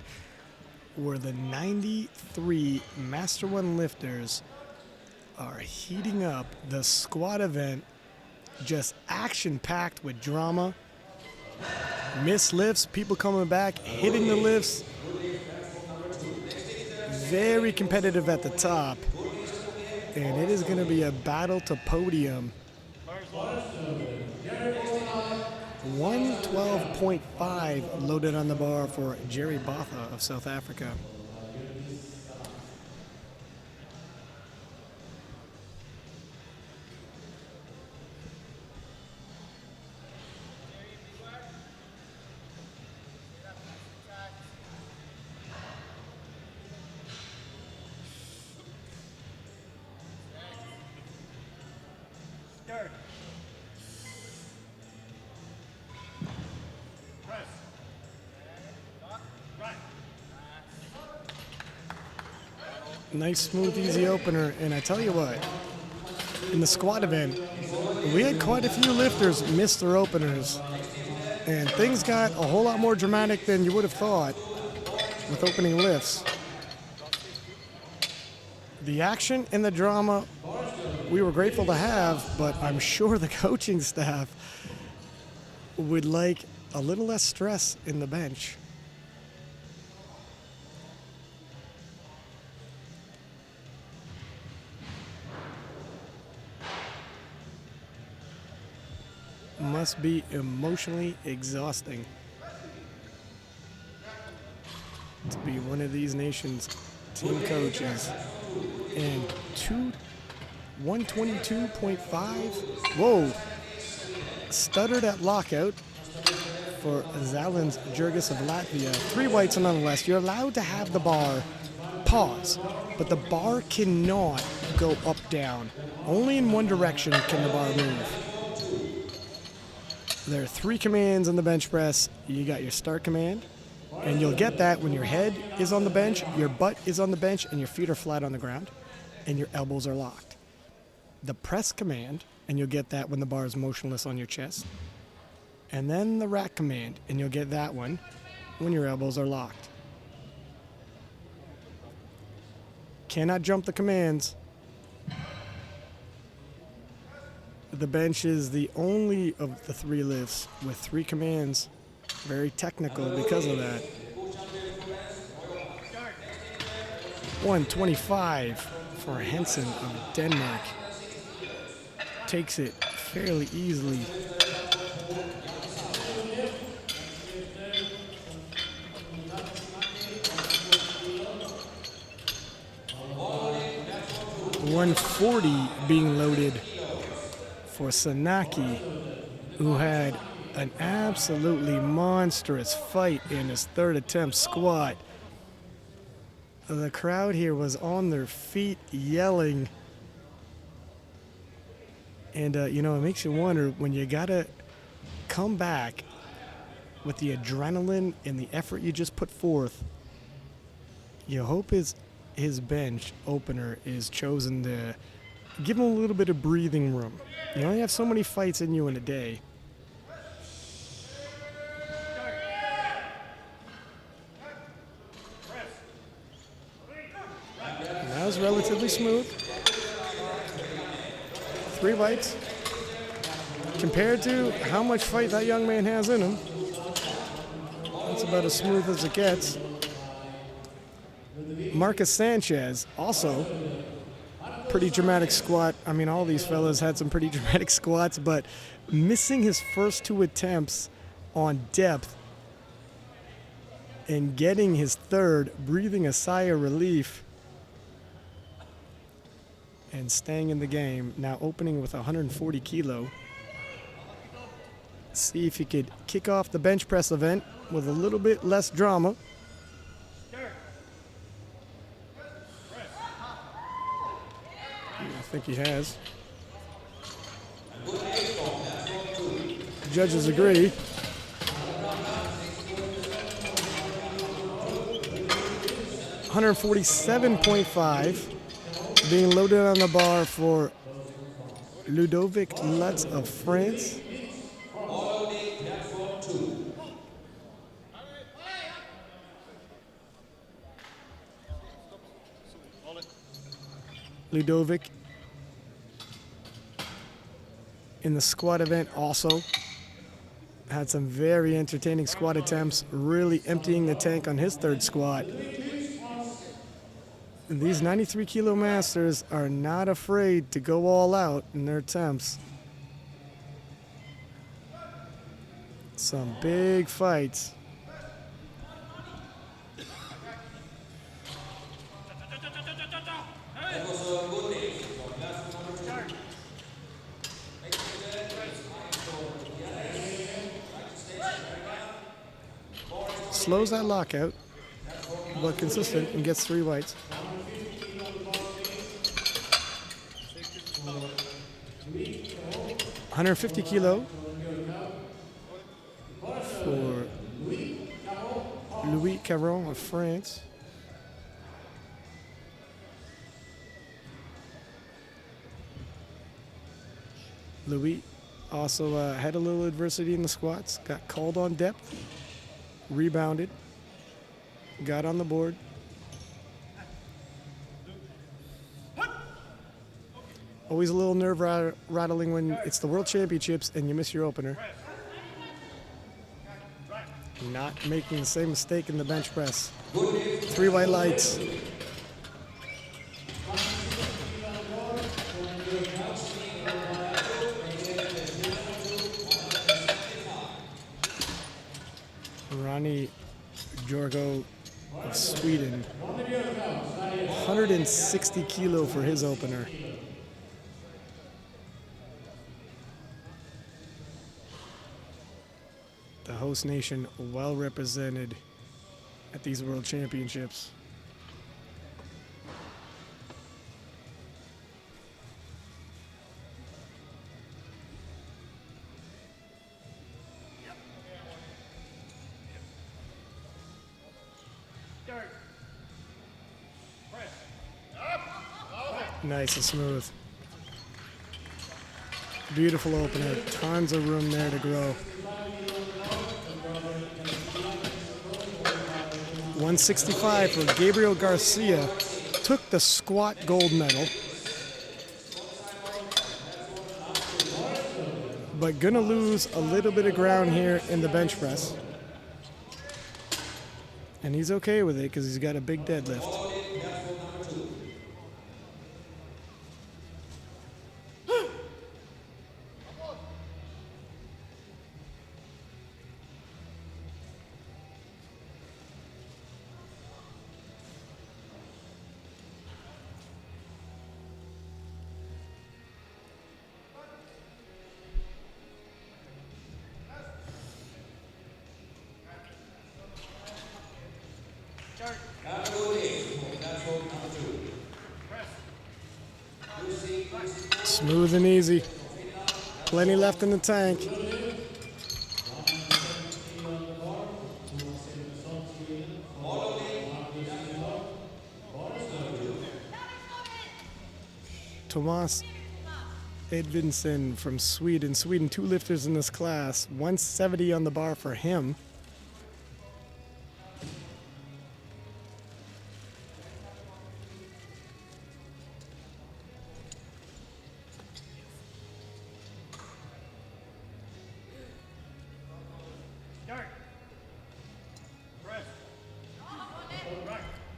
where the 93 Master 1 lifters are heating up the squat event. Just action-packed with drama. Missed lifts, people coming back, hitting the lifts. Very competitive at the top. And it is going to be a battle to podium. 112.5 loaded on the bar for Jerry Botha of South Africa. Nice, smooth, easy opener. And I tell you what, in the squat event, we had quite a few lifters miss their openers. And things got a whole lot more dramatic than you would have thought with opening lifts. The action and the drama we were grateful to have, but I'm sure the coaching staff would like a little less stress in the bench. Must be emotionally exhausting to be one of these nations' team coaches. And 122.5. Whoa. Stuttered at lockout for Zalins Jurgis of Latvia. 3 whites nonetheless. You're allowed to have the bar pause, but the bar cannot go up, down. Only in one direction can the bar move. There are 3 commands on the bench press. You got your start command, and you'll get that when your head is on the bench, your butt is on the bench, and your feet are flat on the ground, and your elbows are locked. The press command, and you'll get that when the bar is motionless on your chest. And then the rack command, and you'll get that one when your elbows are locked. Cannot jump the commands. The bench is the only of the 3 lifts with 3 commands. Very technical because of that. 125 for Henson of Denmark. Takes it fairly easily. $140 being loaded for Sanaki, who had an absolutely monstrous fight in his 3rd attempt squat. The crowd here was on their feet yelling. And, it makes you wonder, when you gotta come back with the adrenaline and the effort you just put forth, you hope his bench opener is chosen to give him a little bit of breathing room. You only have so many fights in you in a day. And that was relatively smooth. 3 bites. Compared to how much fight that young man has in him, that's about as smooth as it gets. Marcus Sanchez, also pretty dramatic squat. I mean, all these fellas had some pretty dramatic squats, but missing his first 2 attempts on depth and getting his 3rd, breathing a sigh of relief and staying in the game. Now opening with 140 kilo. See if he could kick off the bench press event with a little bit less drama. I think he has. Judges agree. 147.5 being loaded on the bar for Ludovic Lutz of France. Ludovic. In the squat event also had some very entertaining squat attempts, really emptying the tank on his third squat. These 93 kilo masters are not afraid to go all out in their attempts. Some big fights. Slows that lockout, but consistent and gets 3 whites. $150 kilo for Louis Caron of France. Louis also had a little adversity in the squats, got called on depth, rebounded, got on the board. Always a little nerve rattling when it's the World Championships and you miss your opener. Not making the same mistake in the bench press. 3 white lights. Ronnie Jorgo of Sweden. 160 kilo for his opener. The host nation well represented at these World Championships. Nice and smooth. Beautiful opener. Tons of room there to grow. 165 for Gabriel Garcia. Took the squat gold medal. But gonna lose a little bit of ground here in the bench press. And he's okay with it because he's got a big deadlift. Smooth and easy. Plenty left in the tank. Tomas Edvinsson from Sweden. Sweden, 2 lifters in this class. 170 on the bar for him.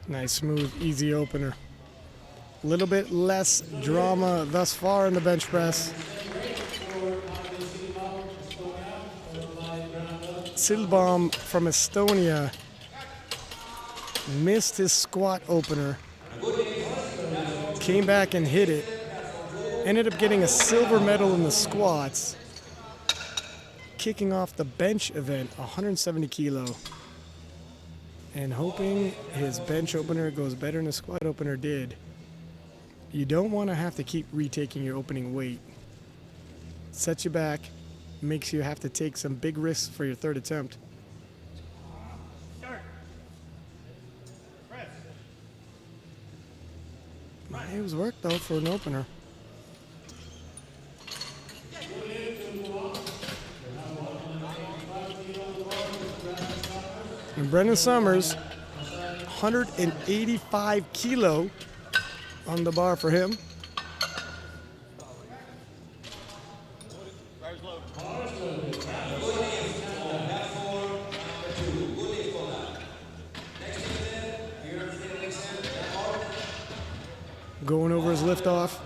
Nice, smooth, easy opener. A little bit less drama thus far in the bench press. Silbaum from Estonia missed his squat opener. Came back and hit it. Ended up getting a silver medal in the squats. Kicking off the bench event, 170 kilo. And hoping his bench opener goes better than the squat opener did. You don't want to have to keep retaking your opening weight. Sets you back, makes you have to take some big risks for your third attempt. It was work though for an opener. And Brendan Summers, 185 kilo on the bar for him. Fire's loaded. Going over his liftoff.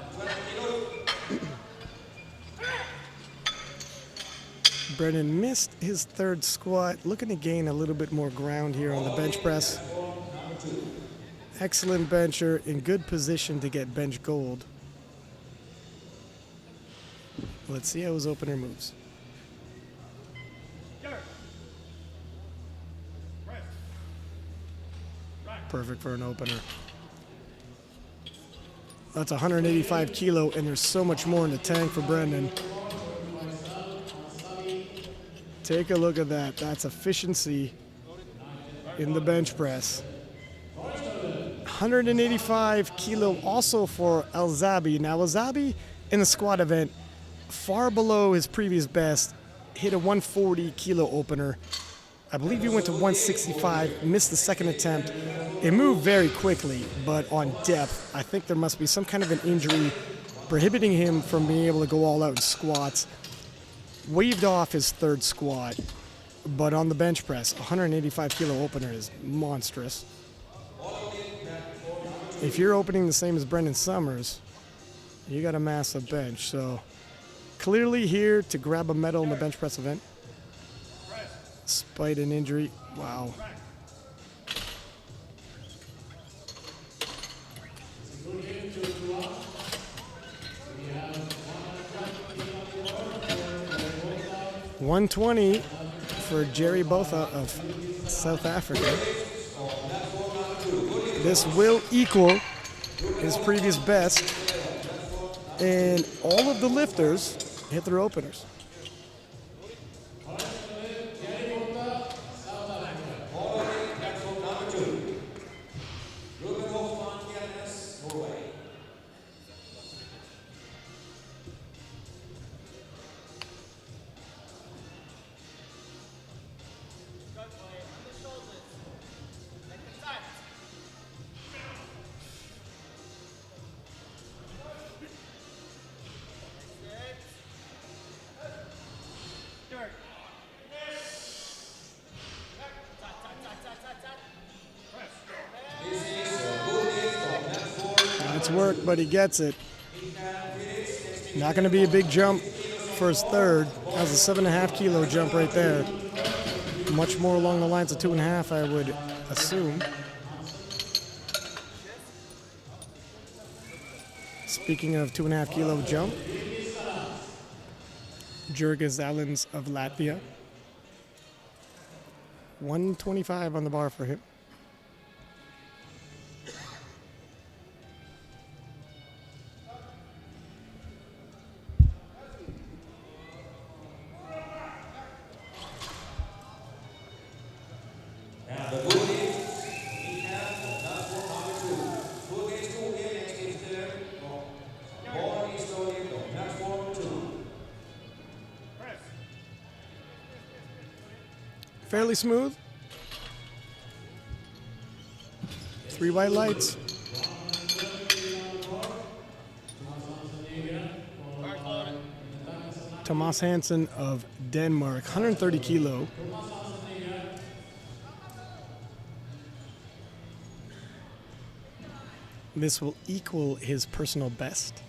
Brennan missed his third squat, looking to gain a little bit more ground here on the bench press. Excellent bencher, in good position to get bench gold. Let's see how his opener moves. Perfect for an opener. That's 185 kilo, and there's so much more in the tank for Brendan. Take a look at that. That's efficiency in the bench press. 185 kilo also for Alzabi. Now, Alzabi in the squat event, far below his previous best, hit a 140 kilo opener. I believe he went to 165, missed the second attempt. It moved very quickly, but on depth, I think there must be some kind of an injury prohibiting him from being able to go all out in squats. Waved off his third squat, but on the bench press, 185 kilo opener is monstrous. If you're opening the same as Brendan Summers, you got a massive bench. So clearly here to grab a medal in the bench press event, despite an injury. Wow. $120 for Jerry Botha of South Africa. This will equal his previous best, and all of the lifters hit their openers. It's work, but he gets it. Not going to be a big jump for his third. That was a 7.5 kilo jump right there. Much more along the lines of 2.5, I would assume. Speaking of 2.5 kilo jump, Jurgis Alens of Latvia. 125 on the bar for him. Fairly smooth. 3 white lights. Thomas Hansen of Denmark, 130 kilo. This will equal his personal best.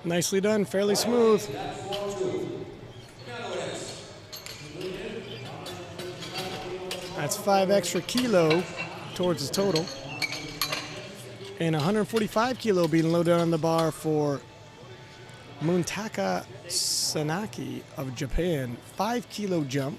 Nicely done, fairly smooth. That's 5 extra kilo towards his total. And 145 kilo being loaded on the bar for Muntaka Sanaki of Japan. 5 kilo jump.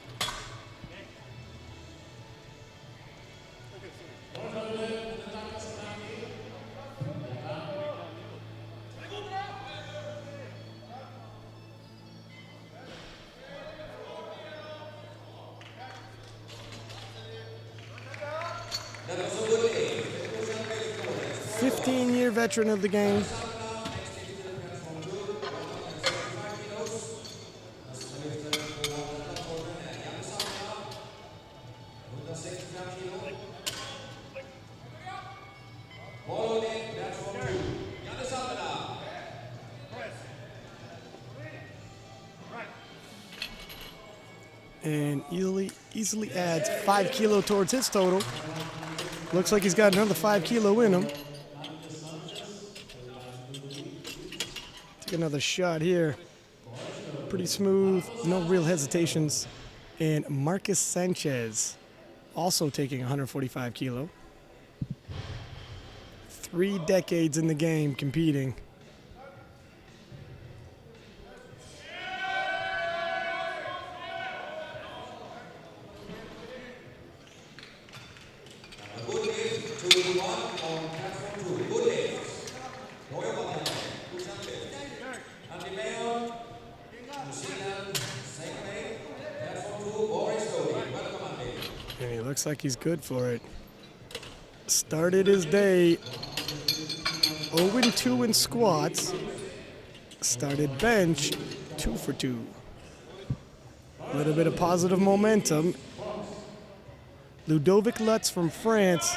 15-year veteran of the game. And easily adds 5 kilo towards his total. Looks like he's got another 5 kilo in him. Take another shot here. Pretty smooth, no real hesitations. And Marcus Sanchez, also taking 145 kilo. 3 decades in the game competing. And he looks like he's good for it. Started his day 0-2 in squats. Started bench 2 for 2. A little bit of positive momentum. Ludovic Lutz from France,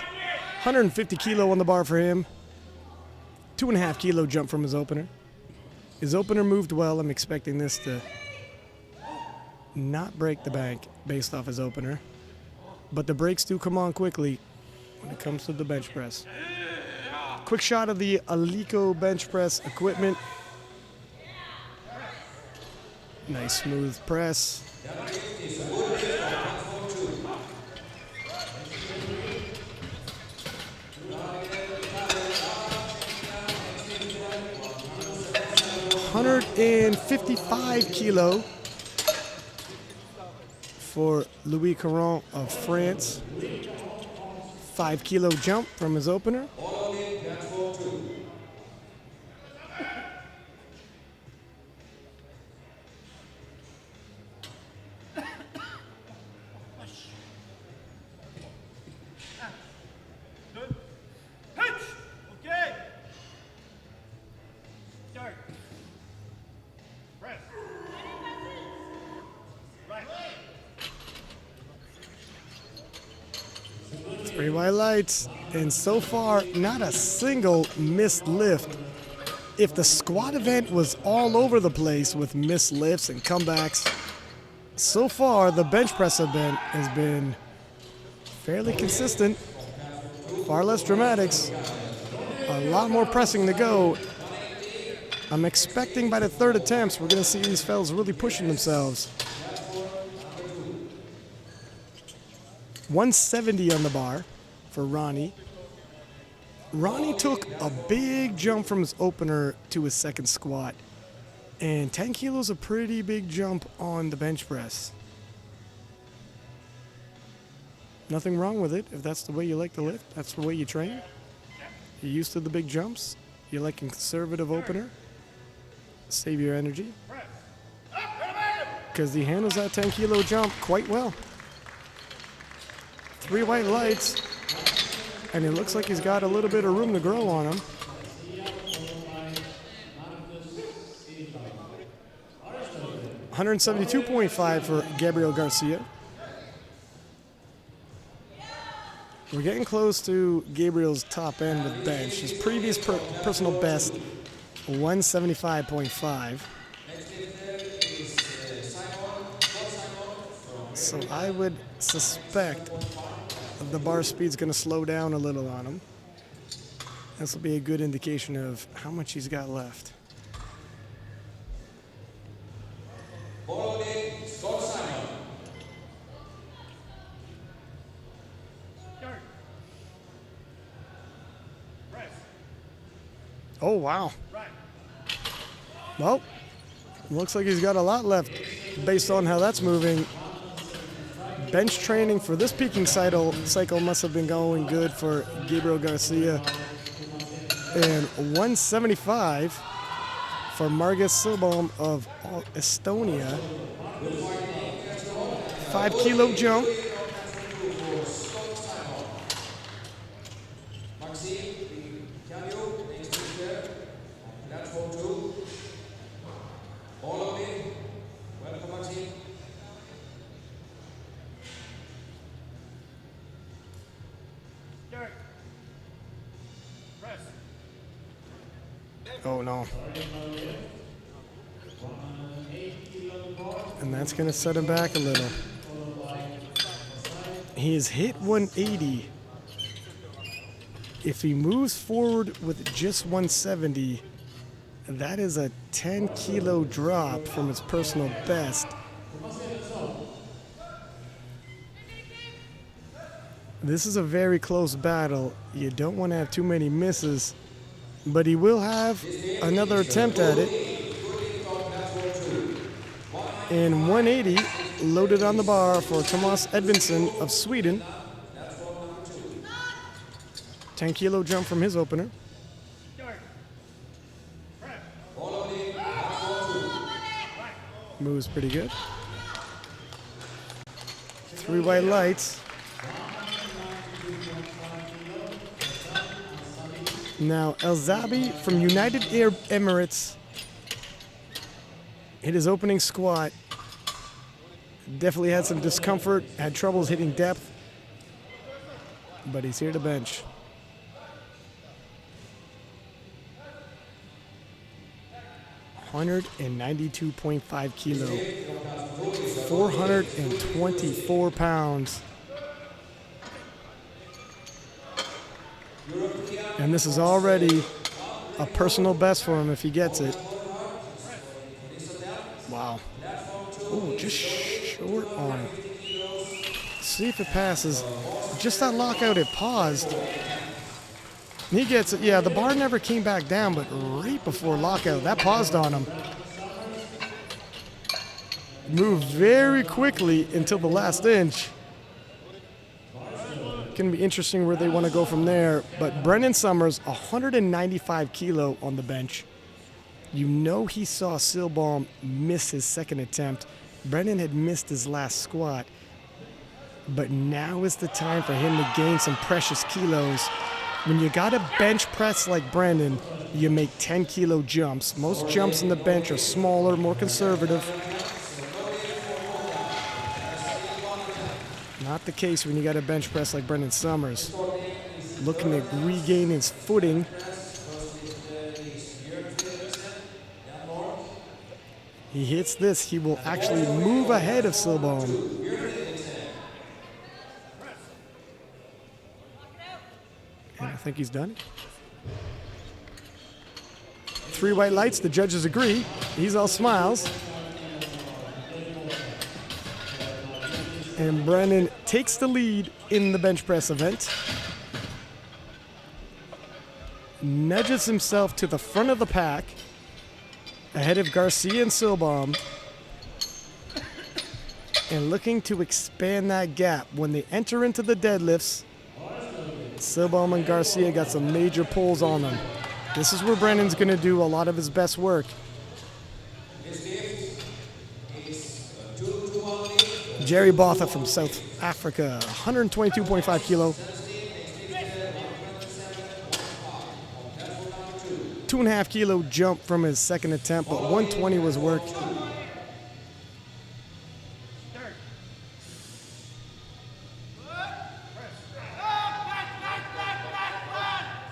150 kilo on the bar for him. 2.5 kilo jump from his opener. His opener moved well. I'm expecting this to not break the bank based off his opener. But the breaks do come on quickly when it comes to the bench press. Quick shot of the Alico bench press equipment. Nice smooth press. $155 kilo for Louis Caron of France. 5 kilo jump from his opener. Three white lights, and so far, not a single missed lift. If the squat event was all over the place with missed lifts and comebacks, so far the bench press event has been fairly consistent, far less dramatics, a lot more pressing to go. I'm expecting by the third attempts, we're gonna see these fellas really pushing themselves. 170 on the bar for Ronnie. Ronnie took a big jump from his opener to his second squat. And 10 kilos a pretty big jump on the bench press. Nothing wrong with it. If that's the way you like to lift, that's the way you train. You're used to the big jumps. You like a conservative opener. Save your energy. Because he handles that 10 kilo jump quite well. 3 white lights, and it looks like he's got a little bit of room to grow on him. $172.5 for Gabriel Garcia. We're getting close to Gabriel's top end with bench. His previous personal best, 175.5. So I would suspect the bar speed's going to slow down a little on him. This will be a good indication of how much he's got left. Oh, wow. Well, looks like he's got a lot left based on how that's moving. Bench training for this peaking cycle must have been going good for Gabriel Garcia. And 175 for Margus Silbaum of Estonia. 5 kilo jump. Start. Press. Oh no. And that's going to set him back a little. He has hit 180. If he moves forward with just 170, that is a 10-kilo drop from his personal best. This is a very close battle. You don't want to have too many misses, but he will have another attempt at it. And 180 loaded on the bar for Thomas Edvinsson of Sweden. 10-kilo jump from his opener. Moves pretty good. 3 white lights. Now, El Zabi from United Arab Emirates hit his opening squat. Definitely had some discomfort, had troubles hitting depth, but he's here to bench. $192.5 kilo, 424 pounds. And this is already a personal best for him if he gets it. Wow. Ooh, just short on it. See if it passes. Just that lockout, it paused. He gets it. Yeah, the bar never came back down, but right before lockout, that paused on him. Moved very quickly until the last inch. Going to be interesting where they want to go from there. But Brendan Summers, 195 kilo on the bench. You know he saw Silbaum miss his second attempt. Brendan had missed his last squat. But now is the time for him to gain some precious kilos. When you got a bench press like Brendan, you make 10-kilo jumps. Most jumps in the bench are smaller, more conservative. Not the case when you got a bench press like Brendan Summers. Looking to regain his footing. He hits this, he will actually move ahead of Silbaum. And I think he's done. 3 white lights, the judges agree. He's all smiles. And Brendan takes the lead in the bench press event. Nudges himself to the front of the pack, ahead of Garcia and Silbaum, and looking to expand that gap. When they enter into the deadlifts, Silbaum and Garcia got some major pulls on them. This is where Brendan's going to do a lot of his best work. Jerry Botha from South Africa, 122.5 kilo. 2.5 kilo jump from his second attempt, but 120 was worked.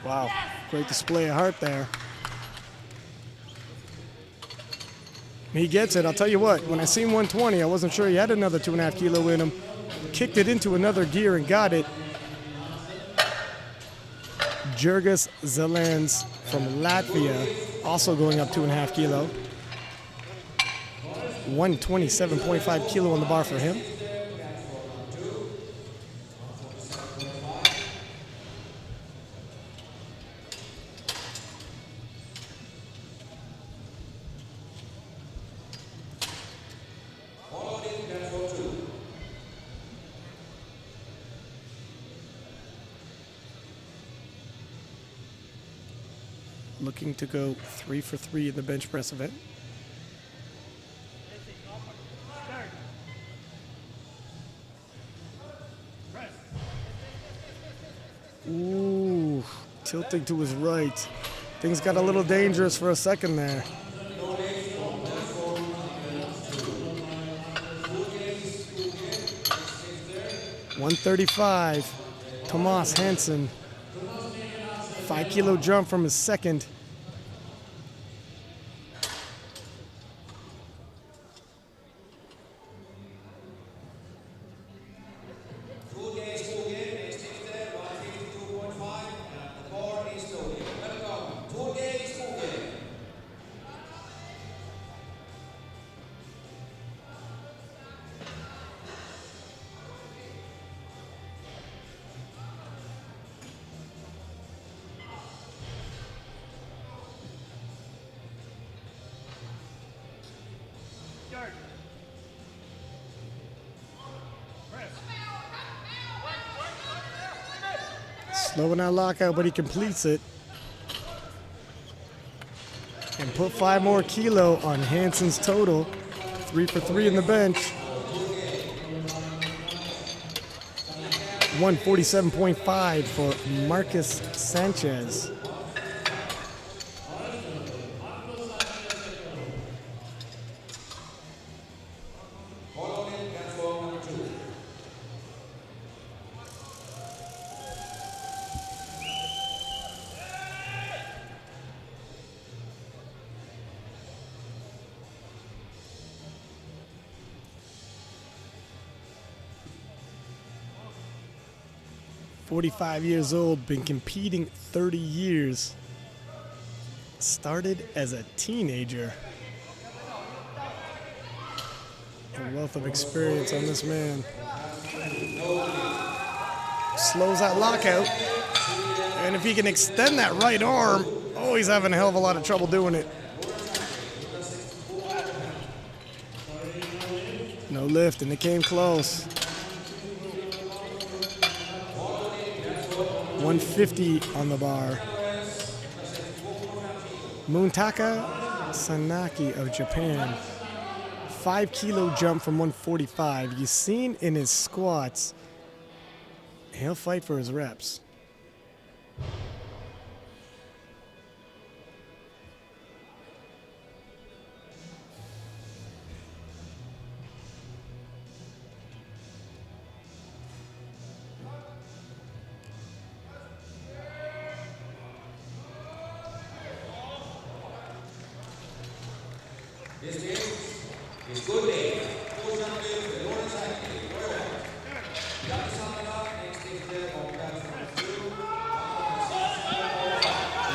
Wow, great display of heart there. He gets it. I'll tell you what, when I seen 120, I wasn't sure he had another 2.5 kilo in him. Kicked it into another gear and got it. Jurgis Zelens from Latvia, also going up 2.5 kilo. 127.5 kilo on the bar for him. Looking to go 3 for 3 in the bench press event. Ooh, tilting to his right. Things got a little dangerous for a second there. $135. Tomas Hansen. 5 kilo jump from his second. Slowing that lockout, but he completes it. And put 5 more kilo on Hansen's total. 3 for 3 in the bench. 147.5 for Marcus Sanchez. "45 years old, been competing 30 years. Started as a teenager." A wealth of experience on this man. Slows that lockout. And if he can extend that right arm, oh, he's having a hell of a lot of trouble doing it. No lift, and it came close. 150 on the bar. Muntaka Sanaki of Japan. 5 kilo jump from 145. You've seen in his squats, he'll fight for his reps.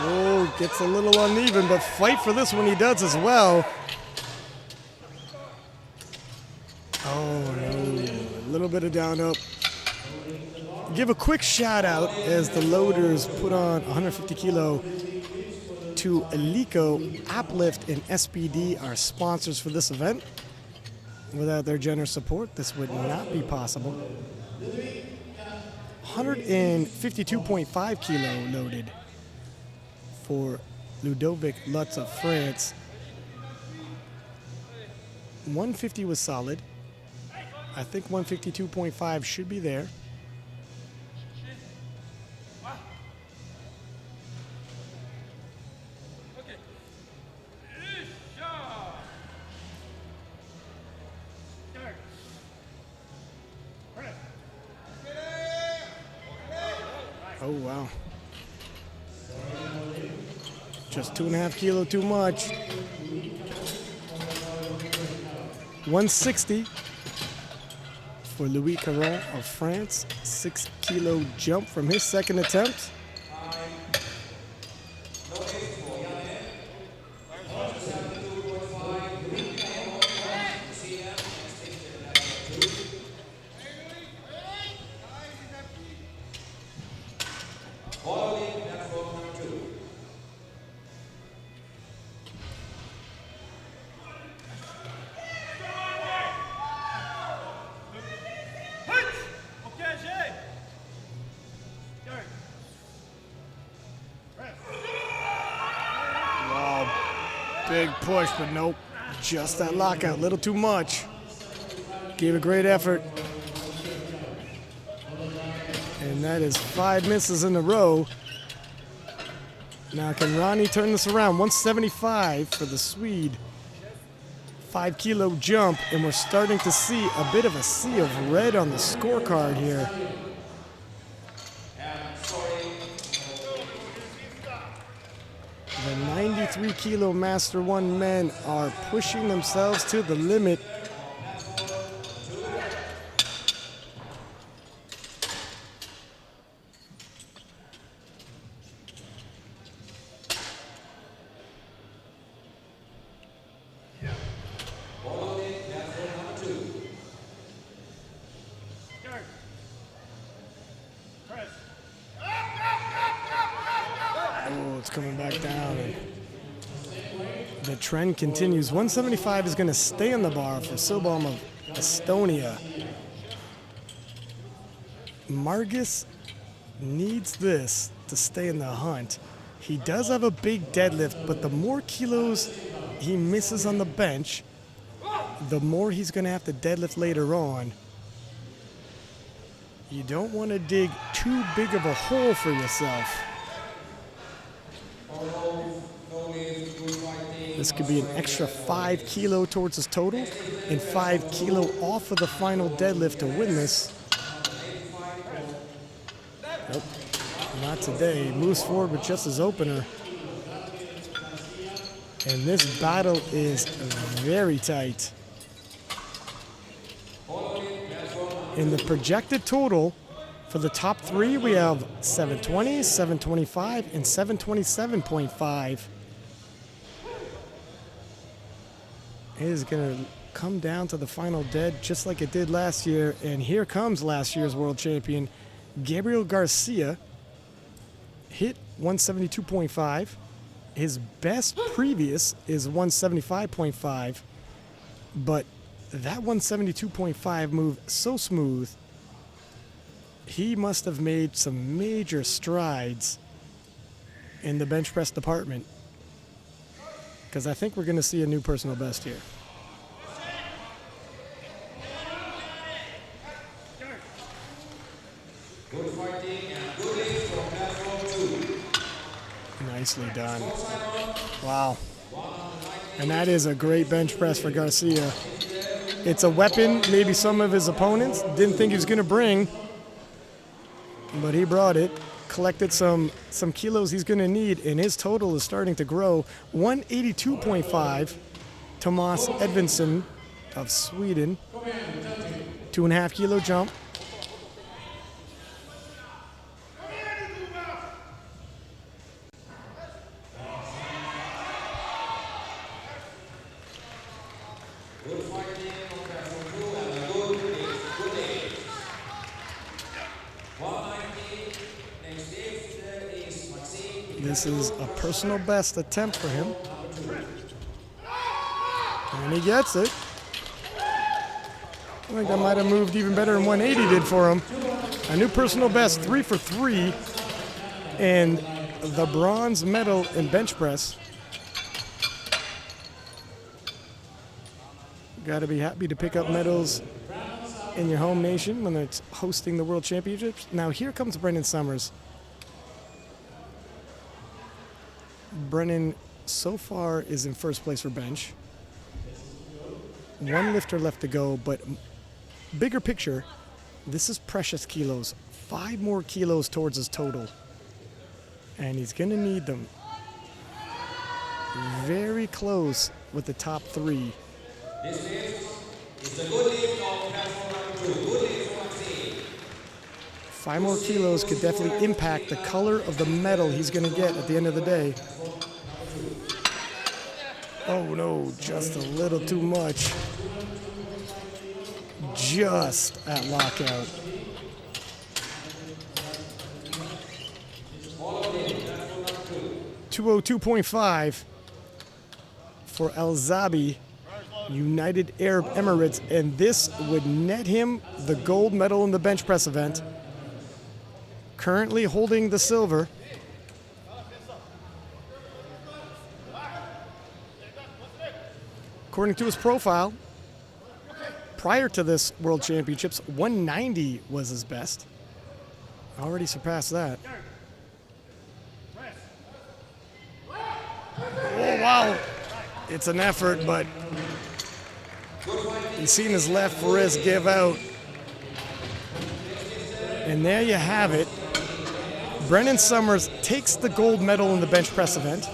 Oh, gets a little uneven, but fight for this one he does as well. Oh no, a little bit of down up. Give a quick shout out as the loaders put on 150 kilo to Alico, Uplift, and SPD, our sponsors for this event. Without their generous support, this would not be possible. 152.5 kilo loaded for Ludovic Lutz of France. 150 was solid. I think 152.5 should be there. Oh, wow. Just 2.5 kilo too much. 160 for Louis Caron of France. 6 kilo jump from his second attempt. Big push, but nope. Just that lockout, a little too much. Gave a great effort. And that is 5 misses in a row. Now can Ronnie turn this around? 175 for the Swede. 5 kilo jump, and we're starting to see a bit of a sea of red on the scorecard here. 93 kilo Master 1 men are pushing themselves to the limit. Oh, it's coming back down. And the trend continues. 175 is going to stay on the bar for Silbaum of Estonia. Margus needs this to stay in the hunt. He does have a big deadlift, but the more kilos he misses on the bench, the more he's going to have to deadlift later on. You don't want to dig too big of a hole for yourself. This could be an extra 5 kilo towards his total and 5 kilo off of the final deadlift to win this. Nope, not today. He moves forward with just his opener. And this battle is very tight. In the projected total for the top three, we have 720, 725, and 727.5. It is going to come down to the final dead just like it did last year. And here comes last year's world champion, Gabriel Garcia. Hit 172.5. His best previous is 175.5. But that 172.5 move so smooth, he must have made some major strides in the bench press department, because I think we're going to see a new personal best here. Good fighting and good hits from platform 2. Nicely done. Wow. And that is a great bench press for Garcia. It's a weapon maybe some of his opponents didn't think he was going to bring, but he brought it, collected some kilos he's going to need, and his total is starting to grow. 182.5, Tomas Edvinsson of Sweden. 2.5 kilo jump. This is a personal best attempt for him. And he gets it. I think that might have moved even better than 180 did for him. A new personal best, 3 for 3. And the bronze medal in bench press. Got to be happy to pick up medals in your home nation when it's hosting the World Championships. Now here comes Brendan Summers. Brennan so far is in first place for bench. One lifter left to go, but bigger picture, this is precious kilos. 5 more kilos towards his total. And he's going to need them. Very close with the top 3. This is the good lift of platform 2. Good lift from Maxine. 5 more kilos could definitely impact the color of the medal he's going to get at the end of the day. Oh no, just a little too much. Just at lockout. $202.5 for Al Zabi, United Arab Emirates, and this would net him the gold medal in the bench press event. Currently holding the silver. According to his profile, prior to this World Championships, 190 was his best. Already surpassed that. Oh, wow. It's an effort, but he's seen his left wrist give out. And there you have it. Brendan Summers takes the gold medal in the bench press event.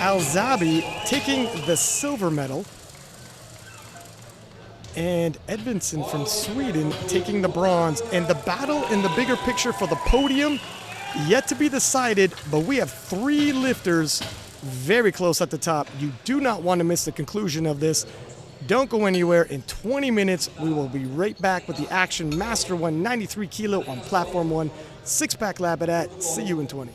Alzabi taking the silver medal, and Edvinsson from Sweden taking the bronze. And the battle in the bigger picture for the podium yet to be decided, but we have 3 lifters very close at the top. You do not want to miss the conclusion of this. Don't go anywhere. In 20 minutes, we will be right back with the action. Master 193 kilo on platform 1. Six-pack lap it at. See you in 20.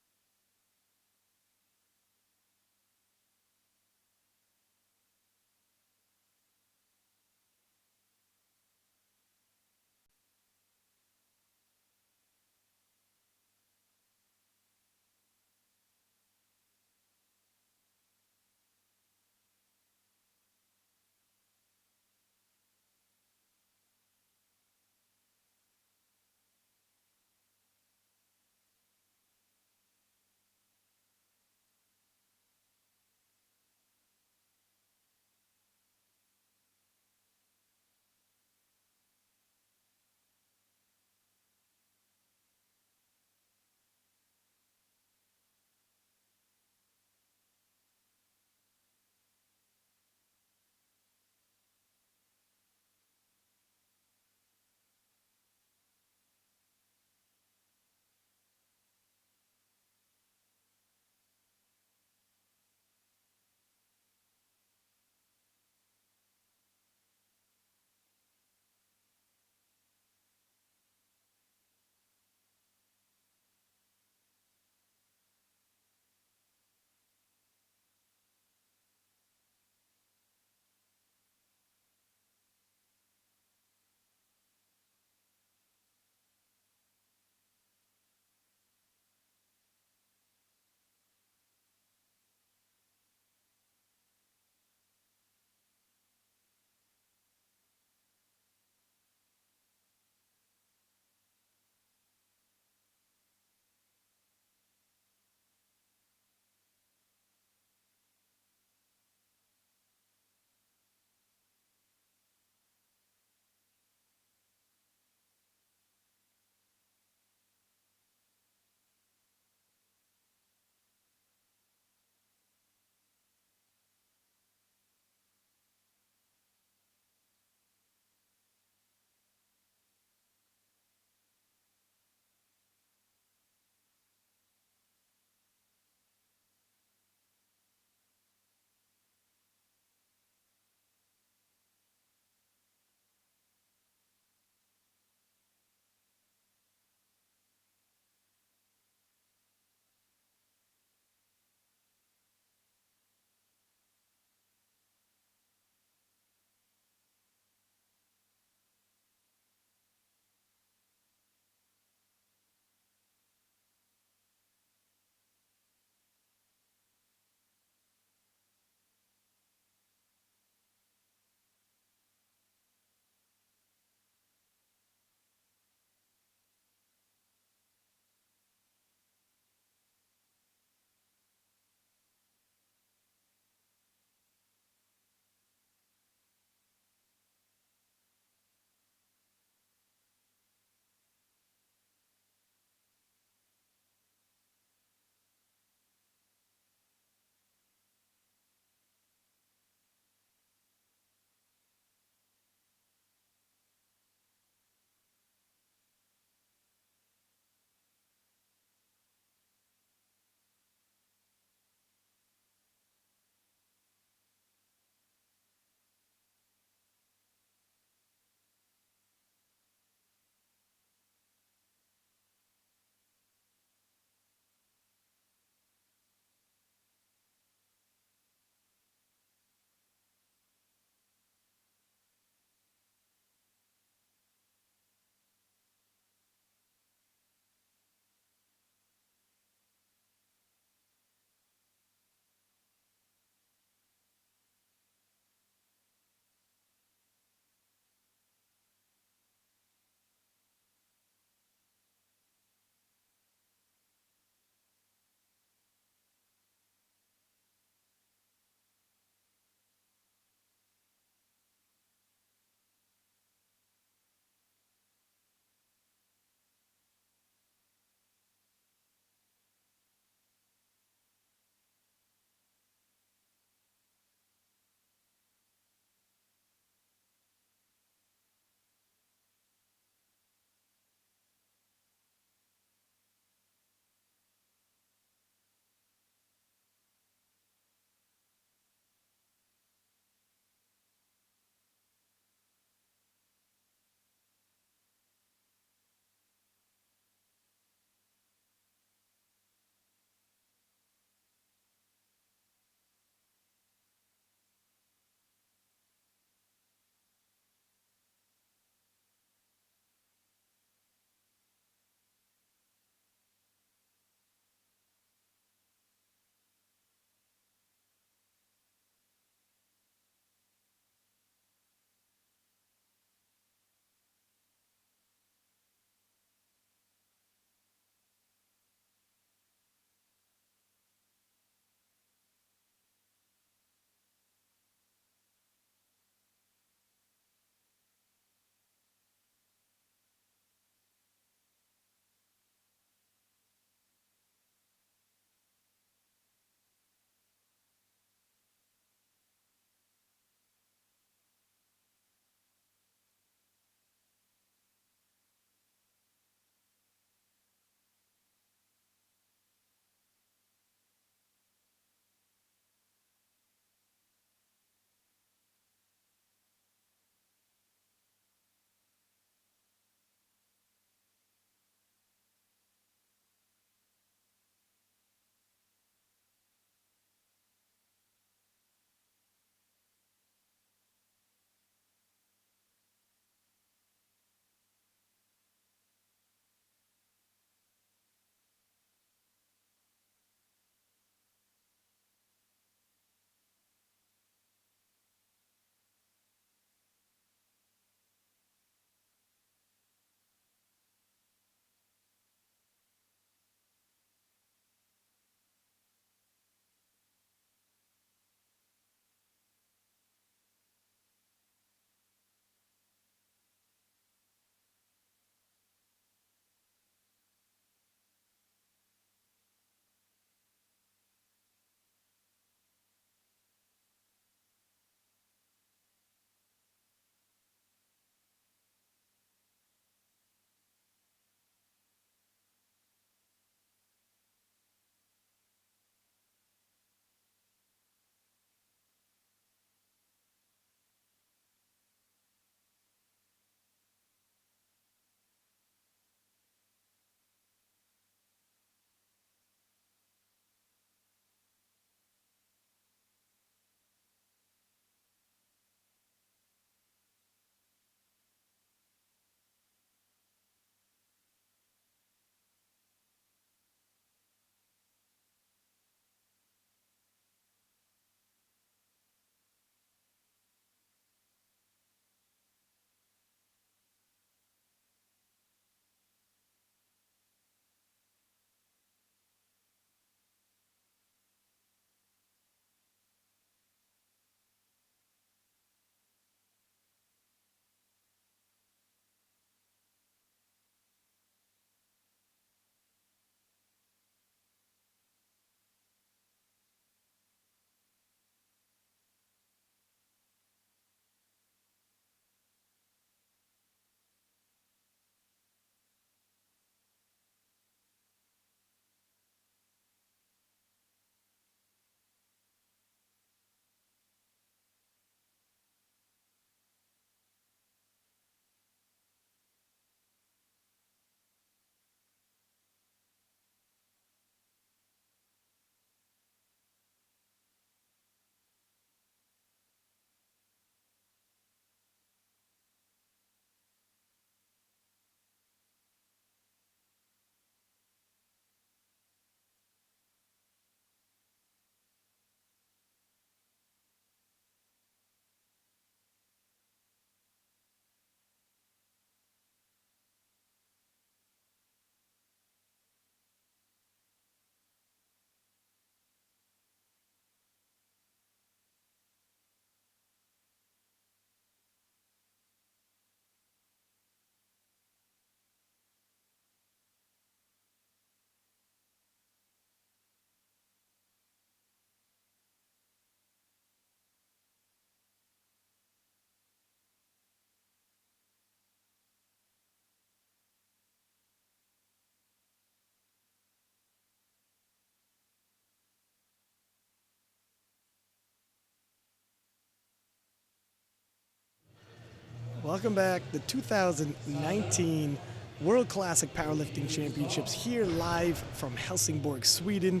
Welcome back. The 2019 World Classic Powerlifting Championships here live from Helsingborg, Sweden.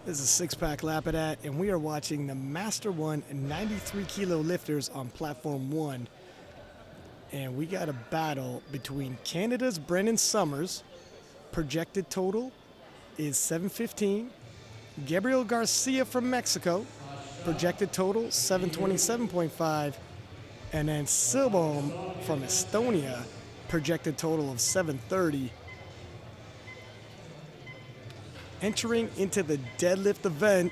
This is Six Pack Lapidat, and we are watching the Master 1 93 kilo lifters on Platform 1. And we got a battle between Canada's Brennan Summers, projected total is 715. Gabriel Garcia from Mexico, projected total 727.5. And then Silbom from Estonia, projected total of 730. Entering into the deadlift event.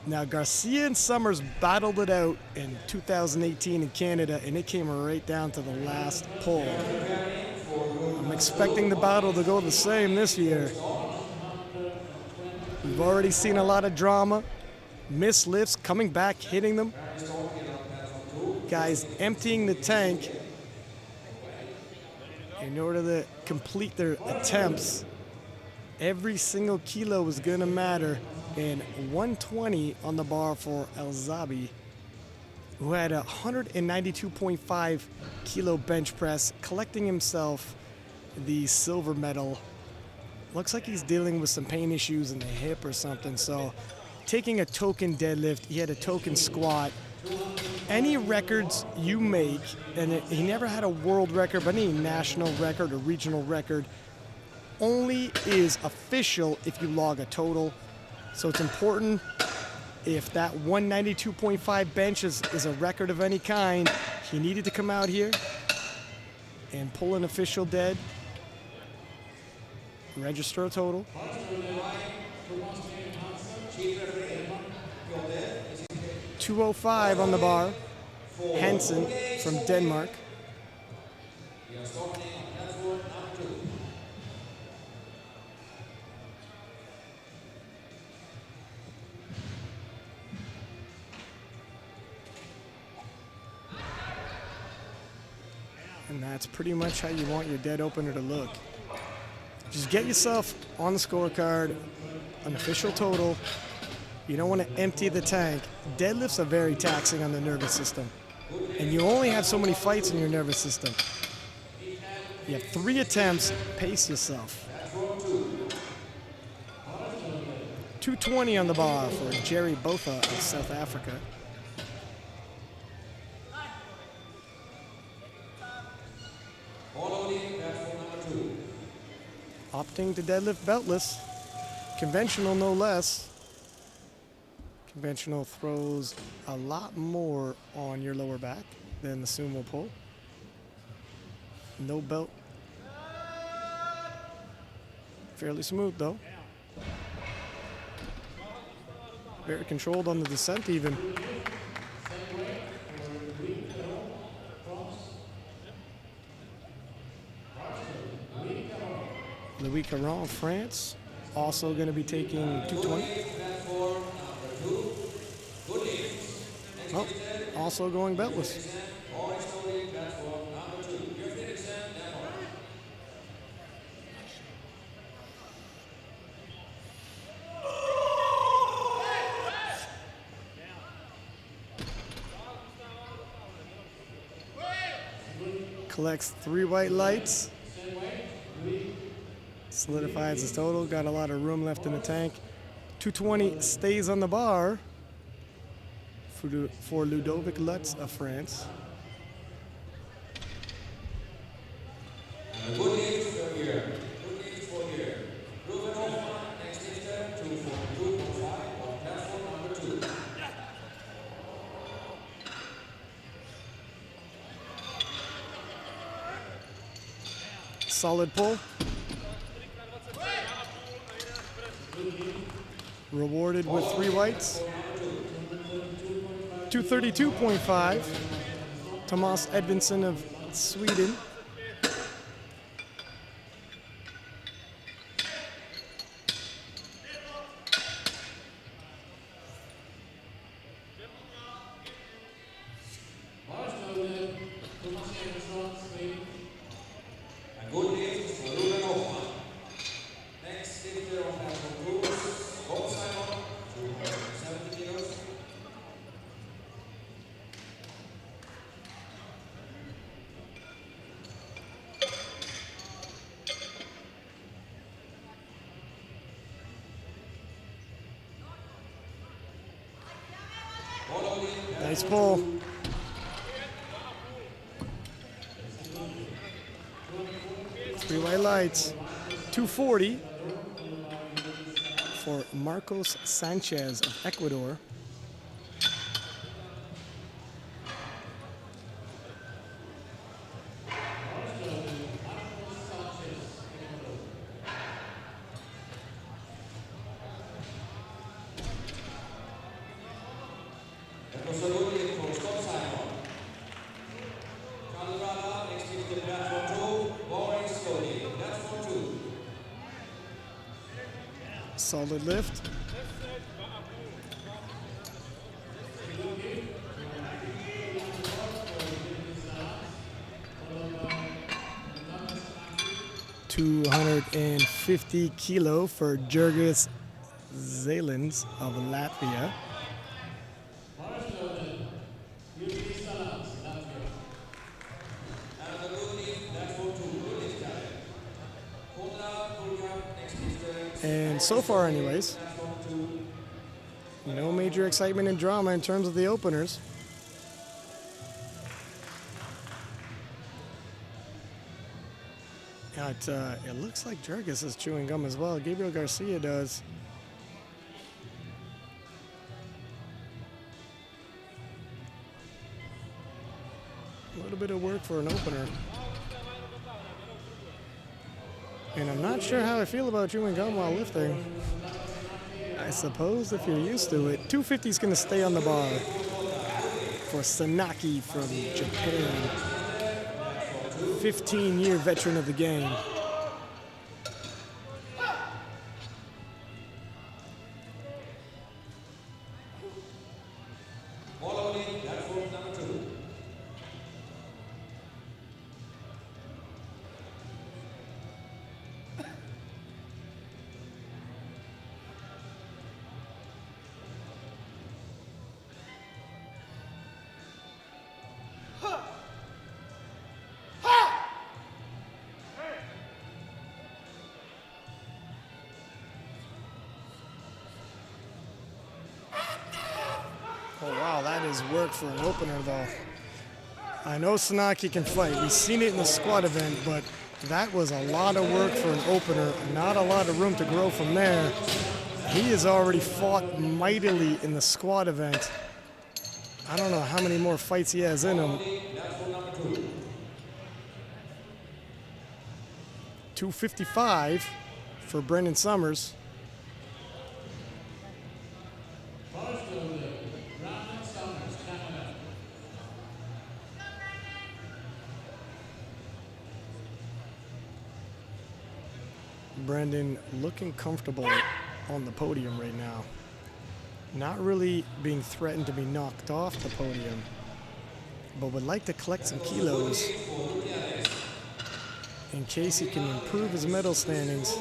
Now Garcia and Summers battled it out in 2018 in Canada, and it came right down to the last pull. I'm expecting the battle to go the same this year. We've already seen a lot of drama, missed lifts, coming back, hitting them. Guys emptying the tank in order to complete their attempts. Every single kilo is gonna matter, and 120 on the bar for El Zabi, who had a 192.5 kilo bench press, collecting himself the silver medal. Looks like he's dealing with some pain issues in the hip or something, so taking a token deadlift, he had a token squat. Any records you make, and he never had a world record, but any national record or regional record only is official if you log a total. So it's important, if that 192.5 bench is a record of any kind, he needed to come out here and pull an official dead, register a total. 205 on the bar, Hansen from Denmark. And that's pretty much how you want your dead opener to look. Just get yourself on the scorecard, an official total. You don't want to empty the tank. Deadlifts are very taxing on the nervous system. And you only have so many fights in your nervous system. You have 3 attempts, pace yourself. 220 on the bar for Jerry Botha of South Africa. Opting to deadlift beltless. Conventional no less. Conventional throws a lot more on your lower back than the sumo pull. No belt. Fairly smooth though. Very controlled on the descent even. Louis Caron, France, also going to be taking 220. Oh, also going beltless. Collects 3 white lights. Solidifies his total. Got a lot of room left in the tank. 220 stays on the bar for Ludovic Lutz of France. Solid pull. Rewarded with 3 whites. 232.5. Tomas Edvinsson of Sweden. Nice pull. Three white lights. 240 for Marcos Sanchez of Ecuador. That was a good hit from Scott Simon. Calderada, next is the platform 2, Warren slowly, platform 2. Solid lift. $250 kilo for Jurgis Zelins of Latvia. And so far anyways, no major excitement and drama in terms of the openers. It looks like Jurgis is chewing gum as well. Gabriel Garcia does. A little bit of work for an opener. And I'm not sure how I feel about chewing gum while lifting. I suppose if you're used to it, 250 is going to stay on the bar for Sanaki from Japan. 15-year veteran of the game. Following platform number 2. Oh wow, that is work for an opener though. I know Sanaki can fight. We've seen it in the squat event, but that was a lot of work for an opener. Not a lot of room to grow from there. He has already fought mightily in the squat event. I don't know how many more fights he has in him. 255 for Brendan Summers. Brendan looking comfortable on the podium right now. Not really being threatened to be knocked off the podium, but would like to collect some kilos in case he can improve his medal standings.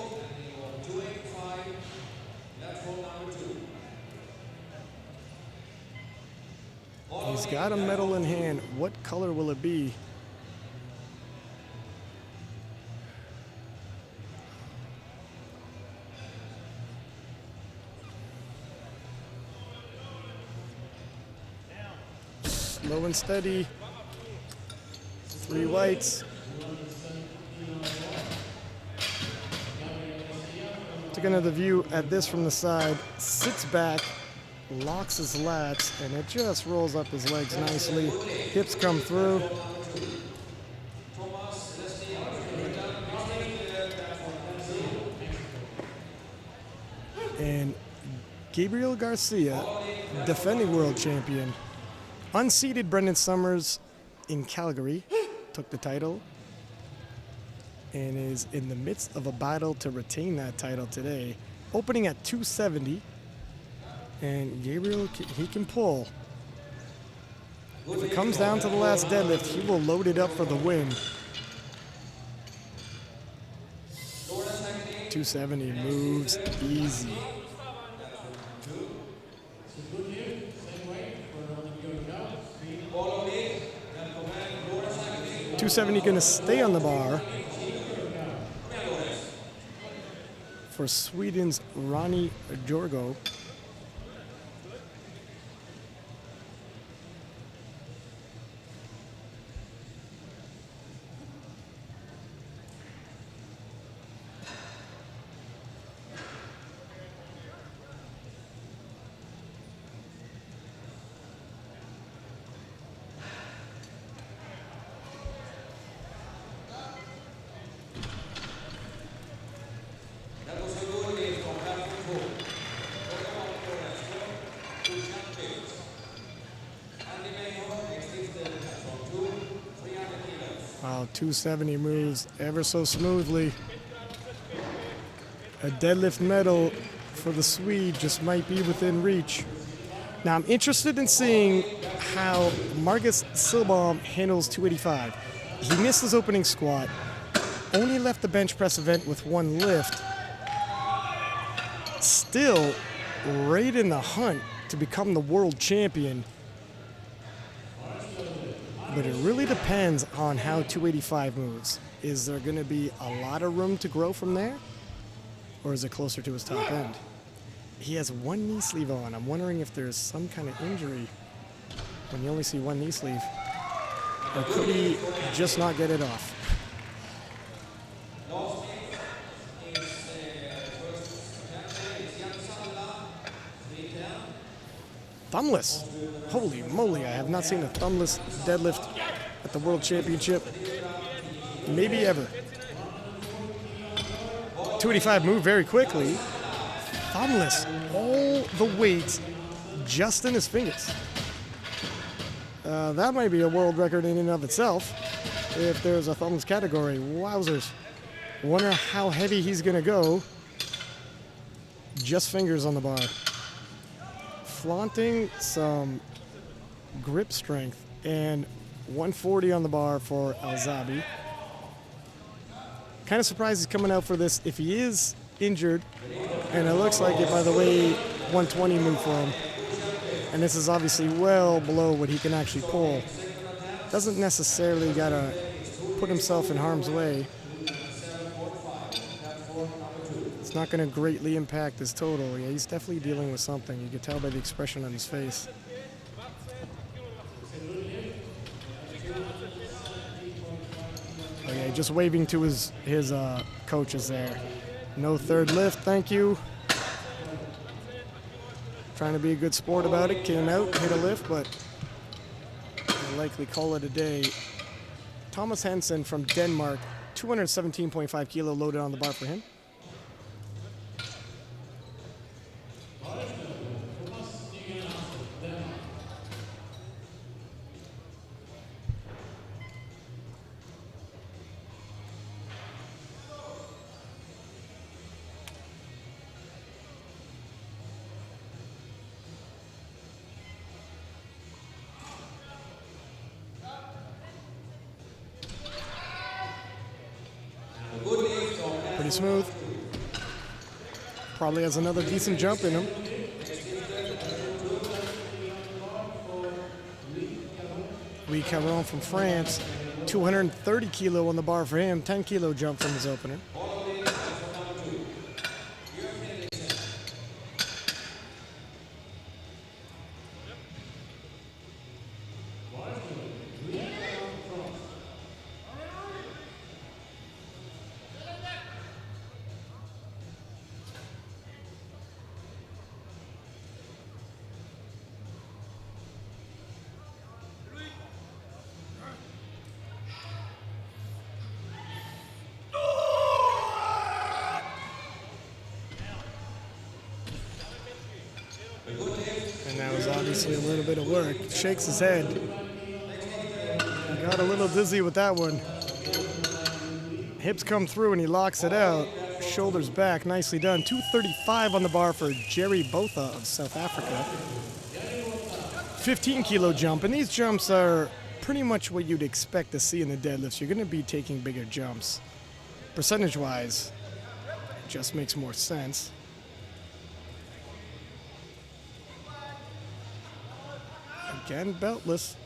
He's got a medal in hand. What color will it be? Slow and steady. 3 whites. Took another view at this from the side. Sits back, locks his lats, and it just rolls up his legs nicely. Hips come through. And Gabriel Garcia, defending world champion, unseated Brendan Summers in Calgary, took the title, and is in the midst of a battle to retain that title today. Opening at 270, and Gabriel, he can pull. If it comes down to the last deadlift, he will load it up for the win. 270 moves easy. 270 going to stay on the bar for Sweden's Ronnie Jorgo. 270 moves ever so smoothly. A deadlift medal for the Swede just might be within reach. Now I'm interested in seeing how Marcus Silbaum handles 285. He missed his opening squat, only left the bench press event with one lift. Still right in the hunt to become the world champion. But it really depends on how 285 moves. Is there going to be a lot of room to grow from there? Or is it closer to his top end? He has one knee sleeve on. I'm wondering if there's some kind of injury when you only see one knee sleeve. Or could he just not get it off? Thumbless. Holy moly, I have not seen a thumbless deadlift at the World Championship. Maybe ever. 285 moved very quickly. Thumbless. All the weight just in his fingers. That might be a world record in and of itself if there's a thumbless category. Wowzers. Wonder how heavy he's going to go. Just fingers on the bar. Flaunting some grip strength, and 140 on the bar for Alzabi. Kind of surprised he's coming out for this if he is injured, and it looks like it by the way 120 moved for him. And this is obviously well below what he can actually pull. Doesn't necessarily gotta put himself in harm's way. It's not going to greatly impact his total. Yeah, he's definitely dealing with something. You can tell by the expression on his face. Okay, just waving to his coaches there. No third lift, thank you. Trying to be a good sport about it. Came out, hit a lift, but will likely call it a day. Thomas Hansen from Denmark, 217.5 kilo loaded on the bar for him. Pretty smooth. Probably has another decent jump in him. Louis Caron from France, 230 kilo on the bar for him, 10 kilo jump from his opener. And that was obviously a little bit of work. Shakes his head. Got a little dizzy with that one. Hips come through and he locks it out. Shoulders back, nicely done. 235 on the bar for Jerry Botha of South Africa. 15 kilo jump, and these jumps are pretty much what you'd expect to see in the deadlifts. You're gonna be taking bigger jumps. Percentage-wise, it just makes more sense. Again, beltless.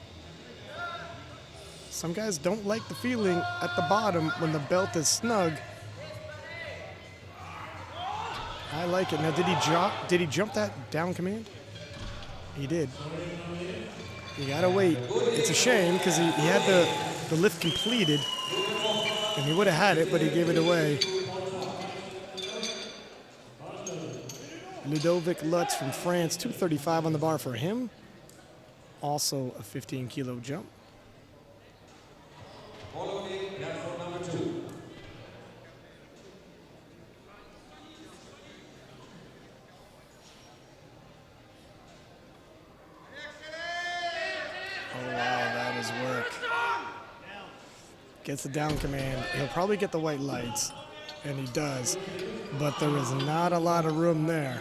Some guys don't like the feeling at the bottom when the belt is snug. I like it. Now, did he jump that down command? He did. You gotta wait. It's a shame because he had the lift completed and he would have had it, but he gave it away. Ludovic Lutz from France, 235 on the bar for him. Also a 15 kilo jump. Number 2. gets the down command. He'll probably get the white lights, and he does, but there is not a lot of room there.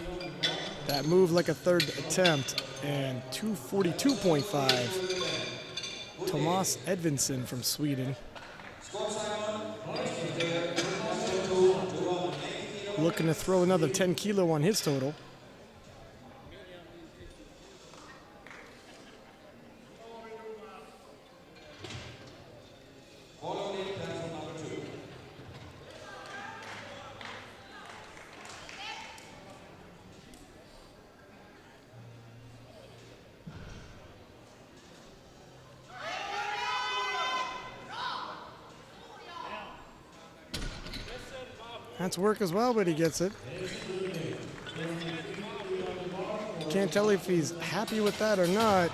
That moved like a third attempt, and 242.5. Tomas Edvinsson from Sweden. Looking to throw another 10 kilo on his total. That's work as well, but he gets it. Can't tell if he's happy with that or not.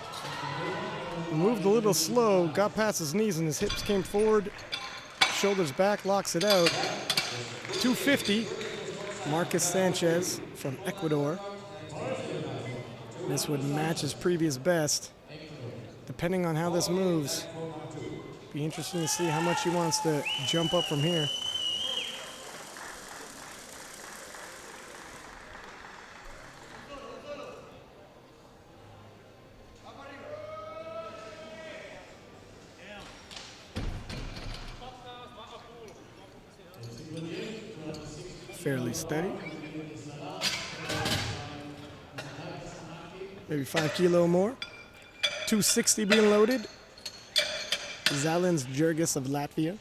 Moved a little slow, got past his knees and his hips came forward. Shoulders back, locks it out. 250, Marcus Sanchez from Ecuador. This would match his previous best. Depending on how this moves, be interesting to see how much he wants to jump up from here. Fairly steady. Maybe 5 kilo more. 260 being loaded. Zalins Jurgis of Latvia.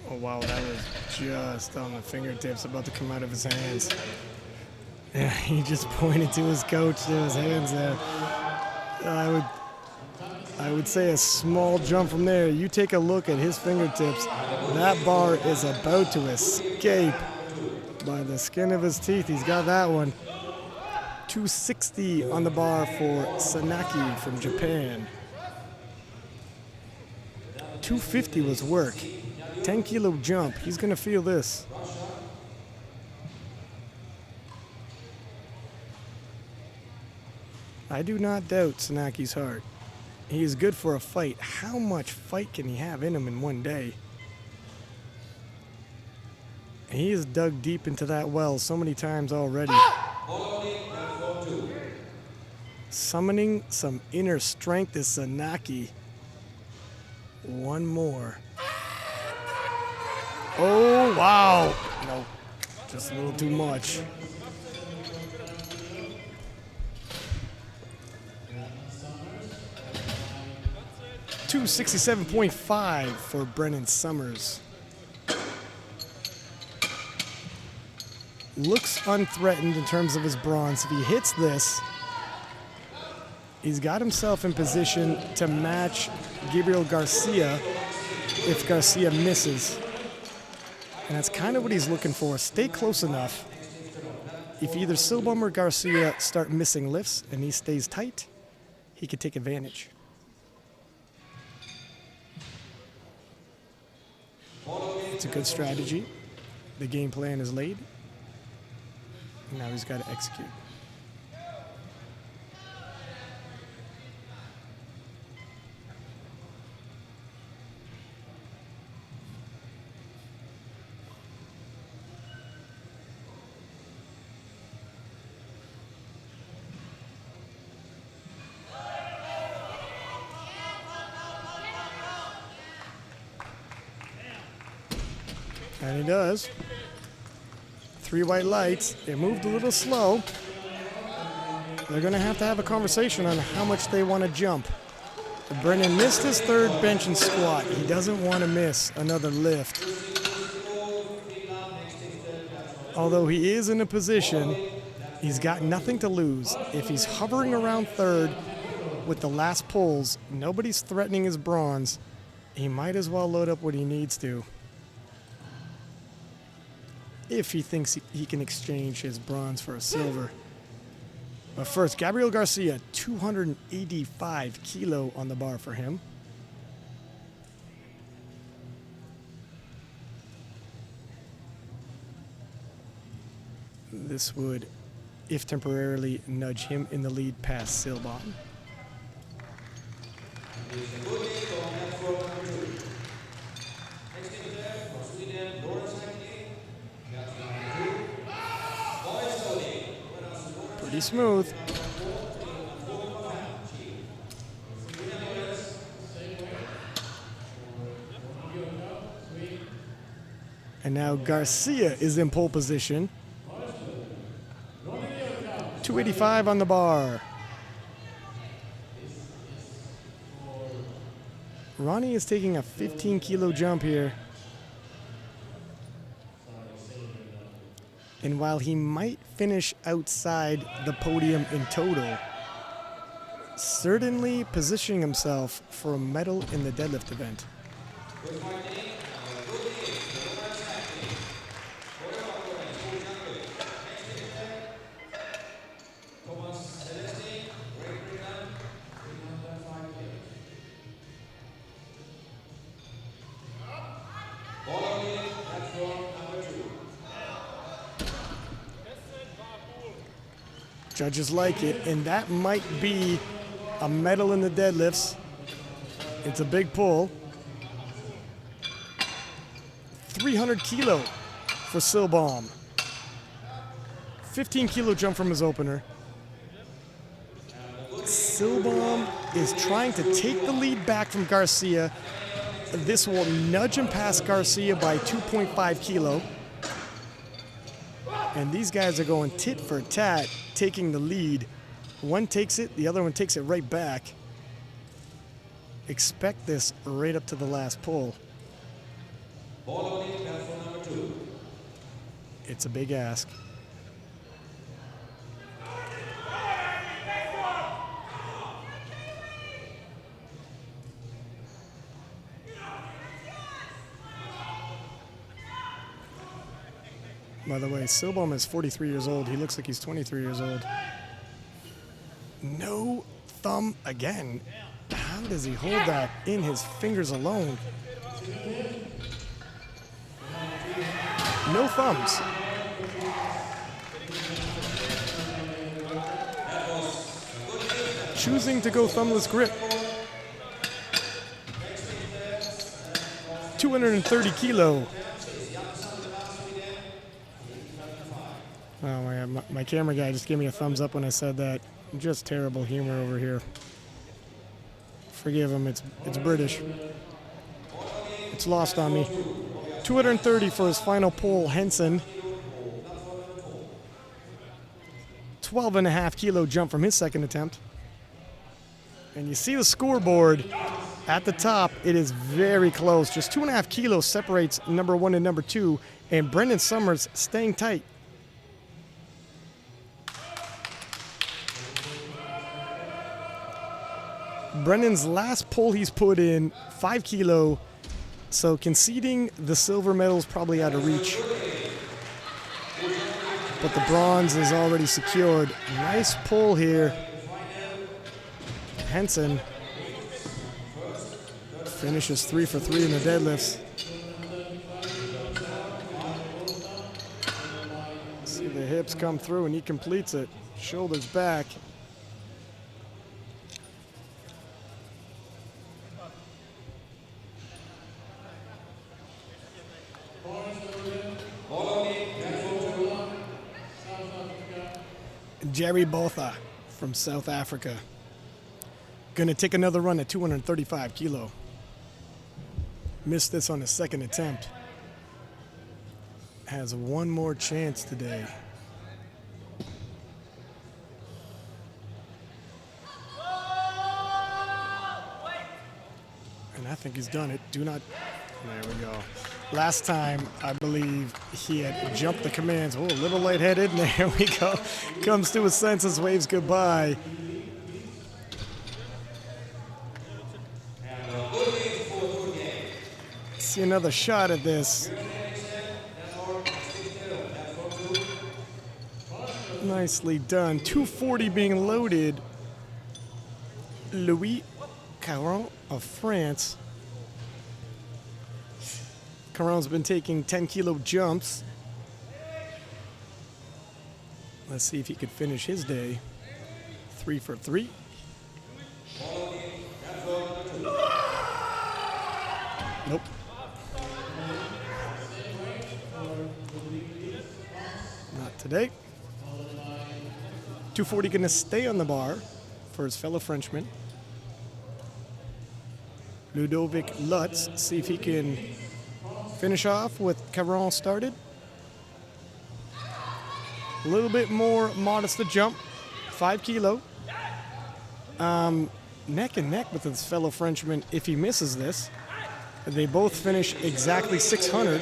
Oh wow, that was just on the fingertips, about to come out of his hands. Yeah, he just pointed to his coach, to his hands there. I would say a small jump from there. You take a look at his fingertips. That bar is about to escape by the skin of his teeth. He's got that one. 260 on the bar for Sanaki from Japan. 250 was work. 10 kilo jump. He's going to feel this. I do not doubt Sanaki's heart. He is good for a fight. How much fight can he have in him in one day? He has dug deep into that well so many times already. Summoning some inner strength is Sanaki. One more. Oh, wow. No, just a little too much. $267.5 for Brennan Summers. Looks unthreatened in terms of his bronze. If he hits this, he's got himself in position to match Gabriel Garcia if Garcia misses. And that's kind of what he's looking for. Stay close enough. If either Silbum or Garcia start missing lifts and he stays tight, he could take advantage. It's a good strategy. The game plan is laid. And now he's got to execute. And he does. 3 white lights. It moved a little slow. They're going to have a conversation on how much they want to jump. Brennan missed his third bench and squat. He doesn't want to miss another lift. although he is in a position, he's got nothing to lose. If he's hovering around third with the last pulls, nobody's threatening his bronze. He might as well load up what he needs to, if he thinks he can exchange his bronze for a silver. But first, Gabriel Garcia, 285 kilo on the bar for him. This would, if temporarily, nudge him in the lead past Silbon. Pretty smooth. And now Garcia is in pole position. 285 on the bar. Ronnie is taking a 15 kilo jump here. And while he might finish outside the podium in total, certainly positioning himself for a medal in the deadlift event. Judges like it, and that might be a medal in the deadlifts. It's a big pull. 300 kilo for Silbaum. 15 kilo jump from his opener. Silbaum is trying to take the lead back from Garcia. This will nudge him past Garcia by 2.5 kilo. And these guys are going tit for tat, taking the lead. One takes it, the other one takes it right back. Expect this right up to the last pull. It's a big ask. By the way, Silbaum is 43 years old. He looks like he's 23 years old. No thumb again. How does he hold that in his fingers alone? No thumbs. Choosing to go thumbless grip. 230 kilo. Oh, my camera guy just gave me a thumbs up when I said that. Just terrible humor over here. Forgive him, it's British. It's lost on me. 230 for his final pull, Henson. 12.5 kilo jump from his second attempt. And you see the scoreboard at the top. It is very close. Just 2.5 kilos separates number 1 and number 2. And Brendan Summers staying tight. Brendan's last pull he's put in 5 kilo, so conceding the silver medal is probably out of reach. But the bronze is already secured. Nice pull here. Henson finishes 3 for 3 in the deadlifts. See the hips come through and he completes it. Shoulders back. Jerry Botha from South Africa. Gonna take another run at 235 kilo. Missed this on his second attempt. Has one more chance today. And I think he's done it. There we go. Last time, I believe he had jumped the commands. Oh, a little lightheaded, and there we go. Comes to his senses, waves goodbye. See another shot at this. Nicely done. 240 being loaded. Louis Caron of France. Caron's been taking 10-kilo jumps. Let's see if he could finish his day. 3 for 3. Nope. Not today. 240 going to stay on the bar for his fellow Frenchman. Ludovic Lutz, see if he can finish off what Caron started. A little bit more modest a jump, 5 kilo. Neck and neck with his fellow Frenchman if he misses this. They both finish exactly 600.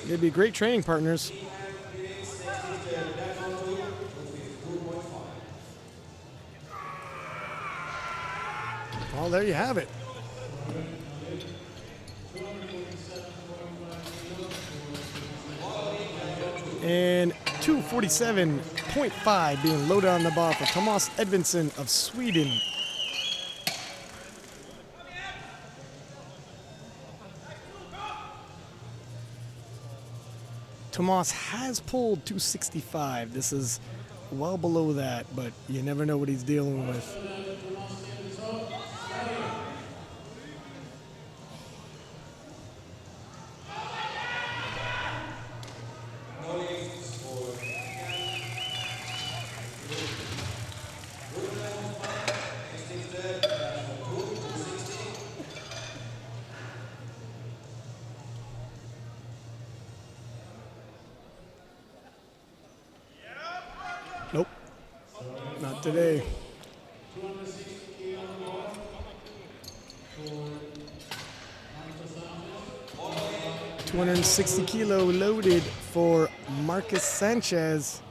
They'd be great training partners. Well, there you have it. And 247.5 being loaded on the bar for Thomas Edvinsson of Sweden. Tomas has pulled 265. This is well below that, but you never know what he's dealing with. Nope, not today. $260 loaded for Marcus Sanchez.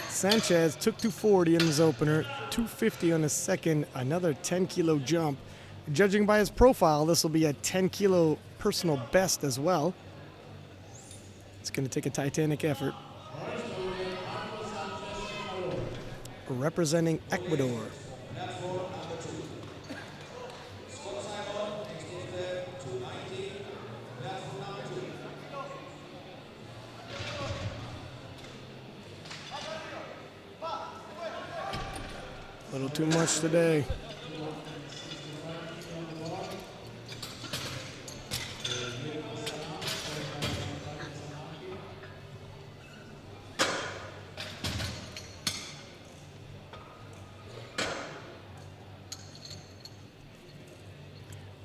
Sanchez took 240 in his opener, 250 on his second, another 10-kilo jump. Judging by his profile, this will be a 10-kilo personal best as well. It's going to take a titanic effort. Representing Ecuador. A little too much today.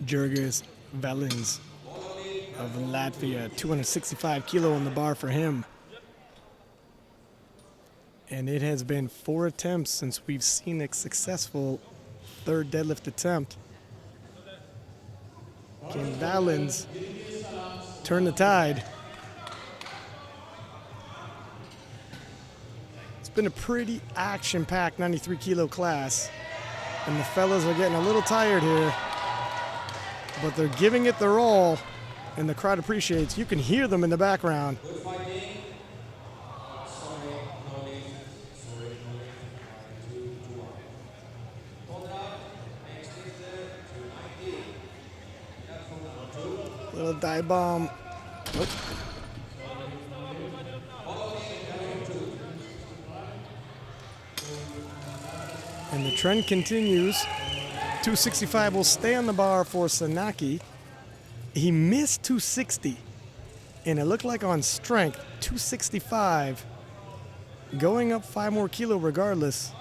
Jurgis Valens of Latvia, 265 kilo on the bar for him. And it has been 4 attempts since we've seen a successful third deadlift attempt. Can Valens turn the tide? It's been a pretty action-packed 93-kilo class, and the fellas are getting a little tired here, but they're giving it their all, and the crowd appreciates. You can hear them in the background. Little dive bomb. Nope. And the trend continues. 265 will stay on the bar for Sanaki. He missed 260, and it looked like on strength, 265, going up 5 more kilo regardless.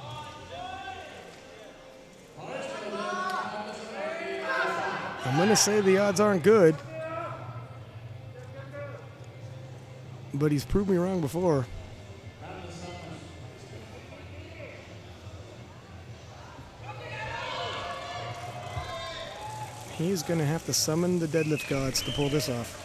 I'm going to say the odds aren't good, but he's proved me wrong before. He's going to have to summon the deadlift gods to pull this off.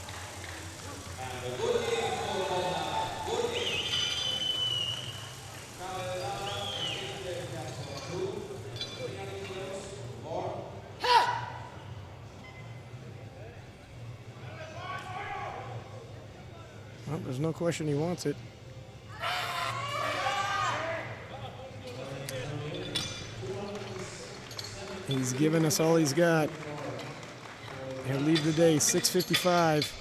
Well, there's no question he wants it. He's given us all he's got. He'll leave the day 655.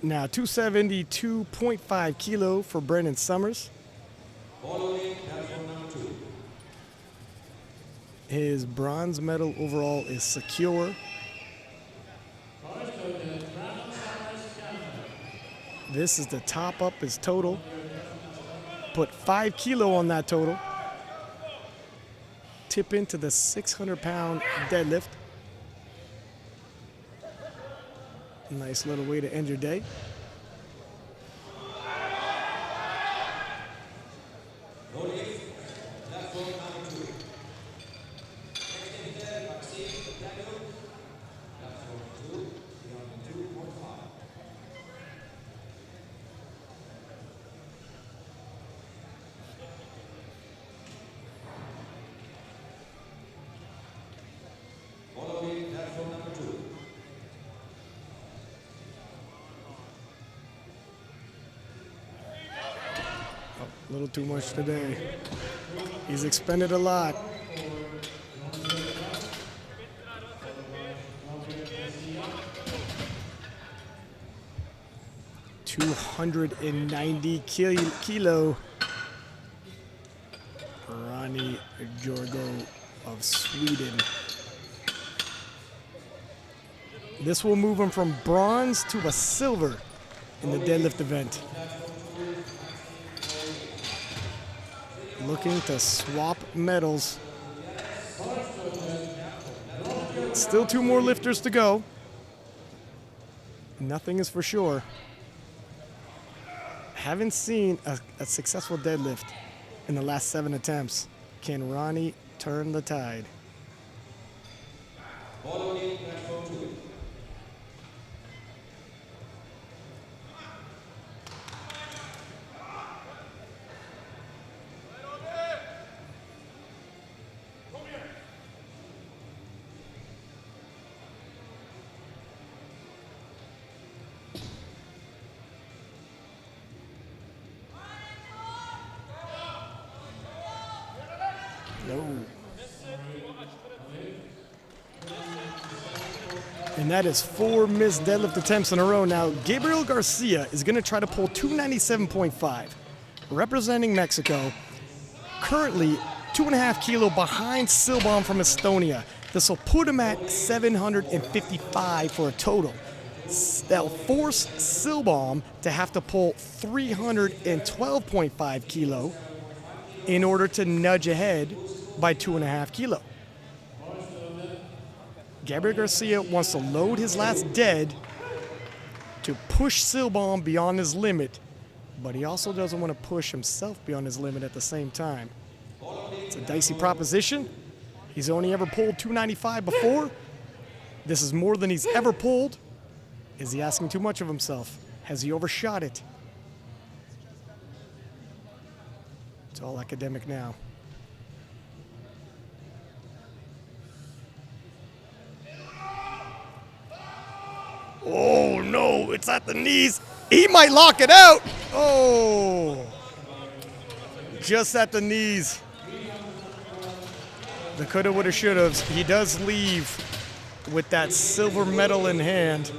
Now 272.5 kilo for Brennan Summers. His bronze medal overall is secure. This is the top up his total. Put 5 kilo on that total. Tip into the 600-pound deadlift. Nice little way to end your day. A little too much today. He's expended a lot. $290 kilo. Ronnie Jorgo of Sweden. This will move him from bronze to a silver in the deadlift event. Looking to swap medals. Still 2 more lifters to go. Nothing is for sure. Haven't seen a successful deadlift in the last 7 attempts. Can Ronnie turn the tide? No. And that is 4 missed deadlift attempts in a row. Now, Gabriel Garcia is going to try to pull 297.5, representing Mexico. Currently, 2.5 kilo behind Silbaum from Estonia. This will put him at 755 for a total. That'll force Silbaum to have to pull 312.5 kilo in order to nudge ahead by 2.5 kilo. Gabriel Garcia wants to load his last dead to push Silbaum beyond his limit, but he also doesn't want to push himself beyond his limit at the same time. It's a dicey proposition. He's only ever pulled 295 before. This is more than he's ever pulled. Is he asking too much of himself? Has he overshot it? It's all academic now. Oh no, it's at the knees. He might lock it out. Oh, just at the knees. The coulda, woulda, shouldas. He does leave with that silver medal in hand.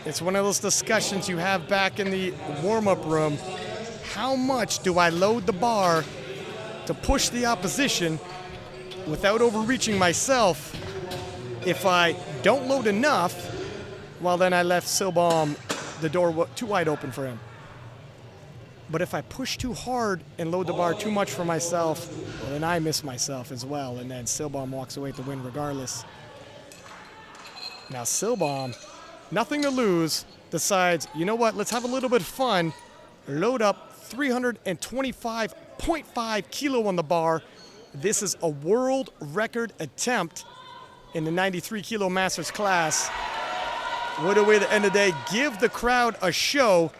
It's one of those discussions you have back in the warm-up room. How much do I load the bar to push the opposition without overreaching myself? If I don't load enough, well, then I left Silbaum the door too wide open for him. But if I push too hard and load the bar too much for myself, well, then I miss myself as well, and then Silbaum walks away to win regardless. Now Silbaum, nothing to lose, decides, you know what, let's have a little bit of fun, load up 325.5 kilo on the bar, This is a world record attempt in the 93 kilo masters class. What a way to end the day. Give the crowd a show.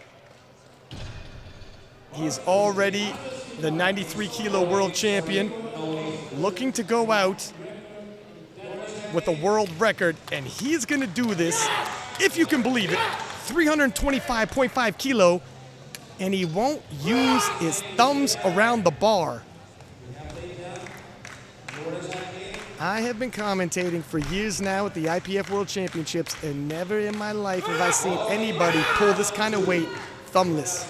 He is already the 93 kilo world champion, looking to go out with a world record, and he's gonna do this, if you can believe it, 325.5 kilo, and he won't use his thumbs around the bar. I have been commentating for years now at the IPF World Championships, and never in my life have I seen anybody pull this kind of weight thumbless.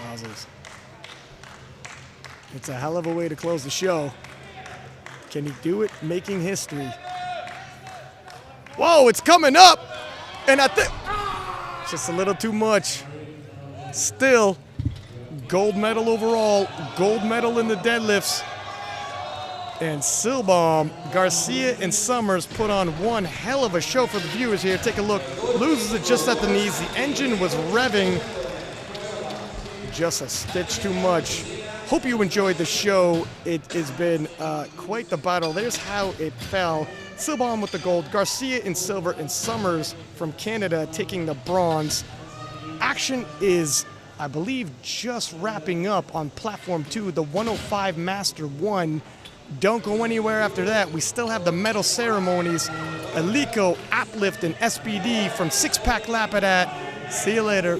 Wowzers. It's a hell of a way to close the show. Can he do it making history? Whoa, it's coming up! And I think just a little too much. Still, gold medal overall, gold medal in the deadlifts. And Silbaum, Garcia, and Summers put on one hell of a show for the viewers here. Take a look. Loses it just at the knees. The engine was revving just a stitch too much. Hope you enjoyed the show. It has been quite the battle. There's how it fell. Silbaum with the gold, Garcia in silver, and Summers from Canada taking the bronze. Action is, I believe, just wrapping up on platform 2, the 105 Master 1. Don't go anywhere after that. We still have the medal ceremonies. Alico, Uplift, and SPD from Six Pack Lapadat. See you later.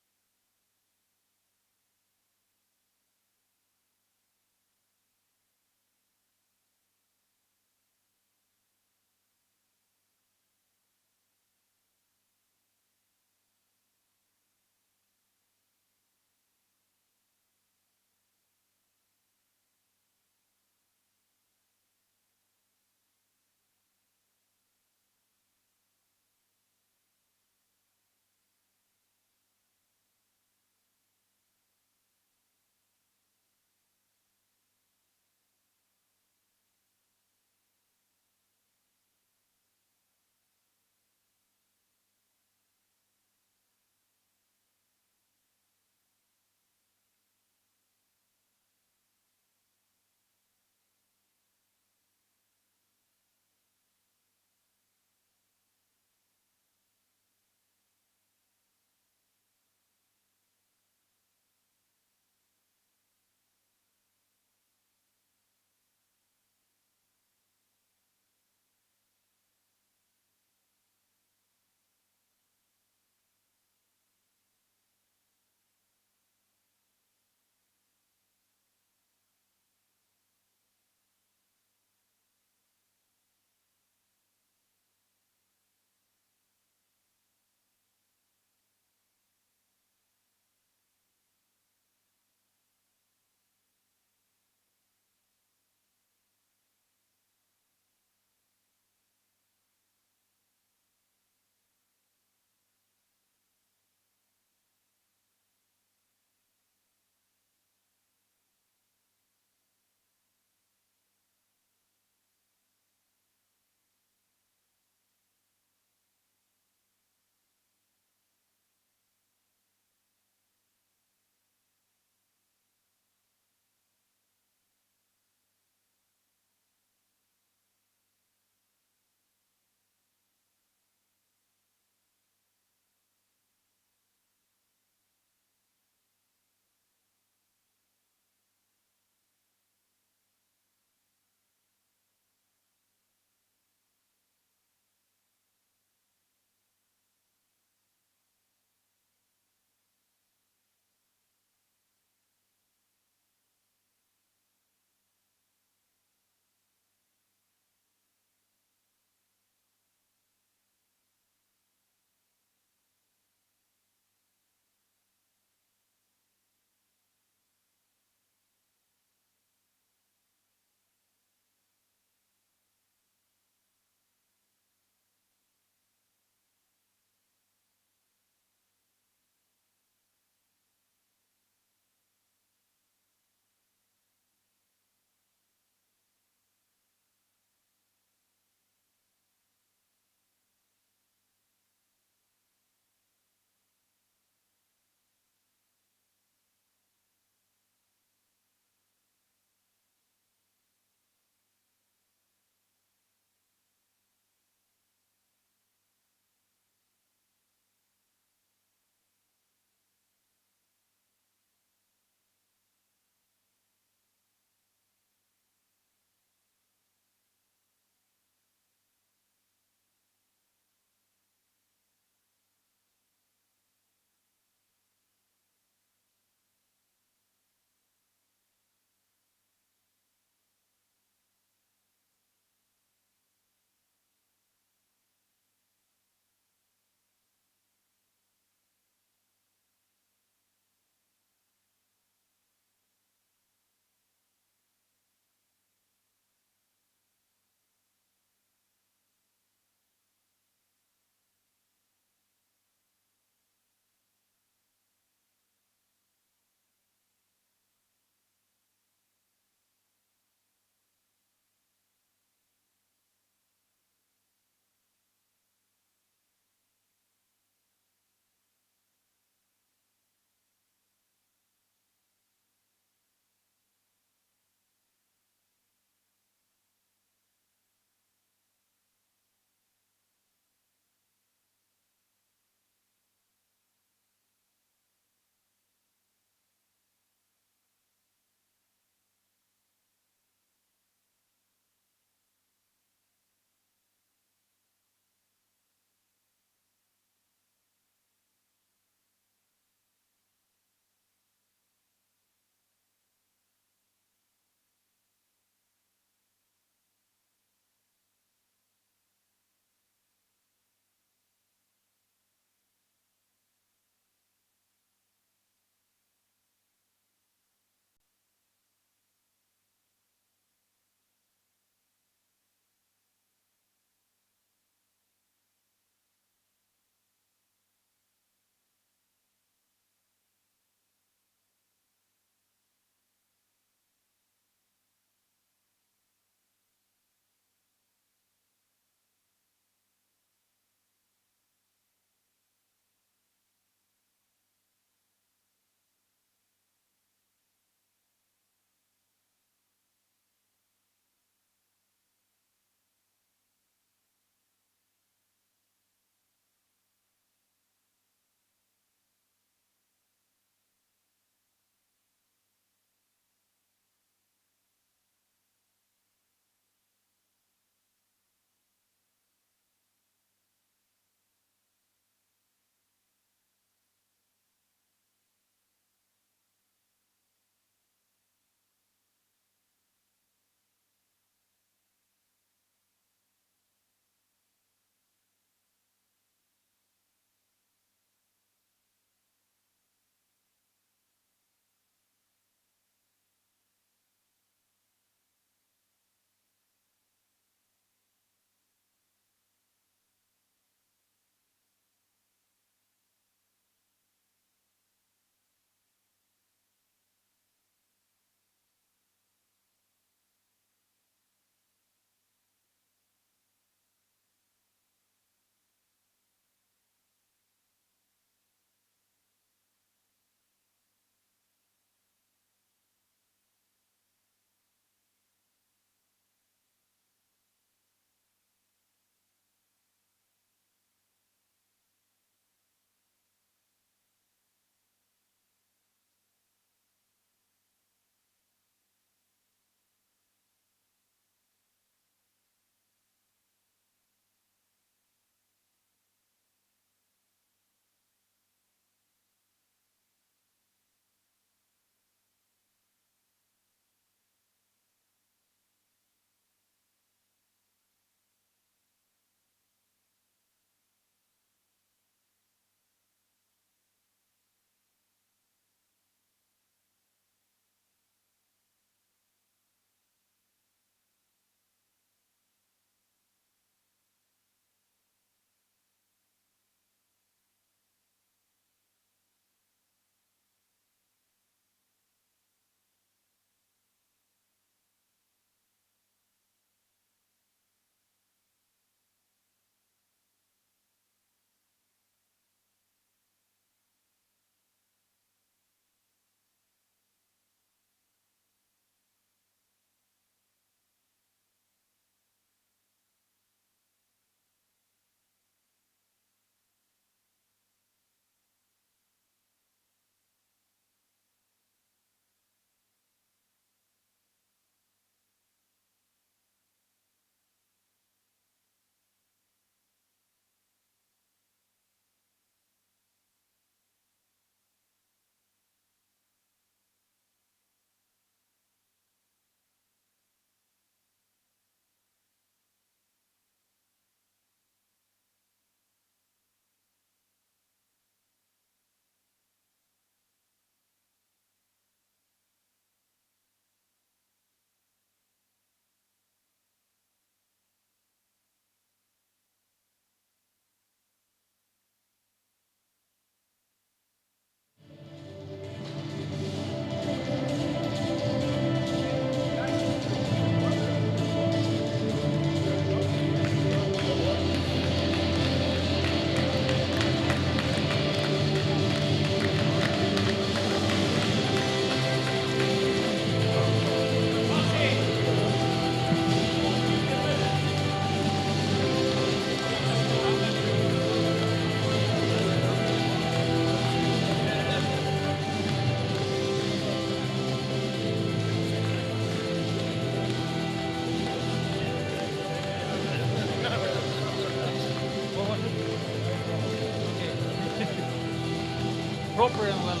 proper and well.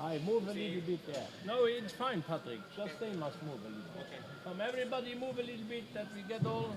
I move a little bit there. No, it's fine, Patrick. Just they must move a little bit. Okay. Come, everybody move a little bit that we get all.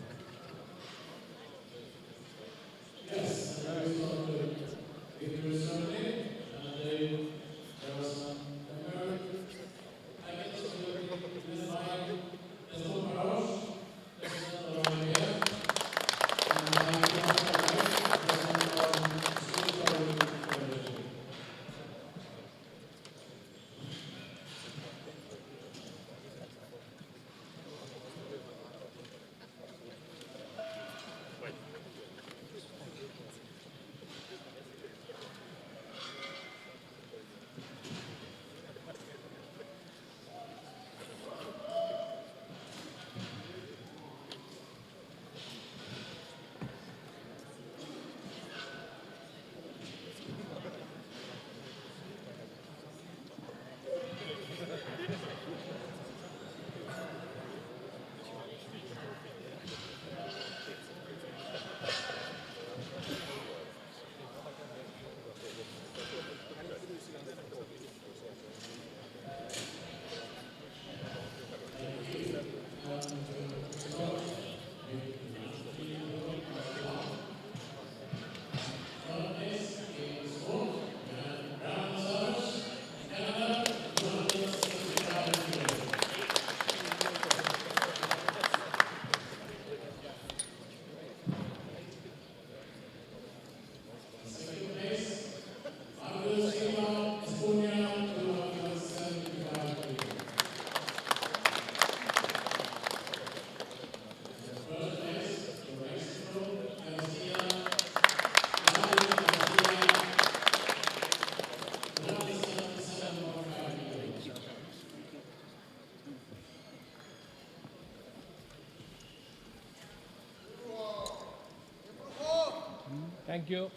Thank you.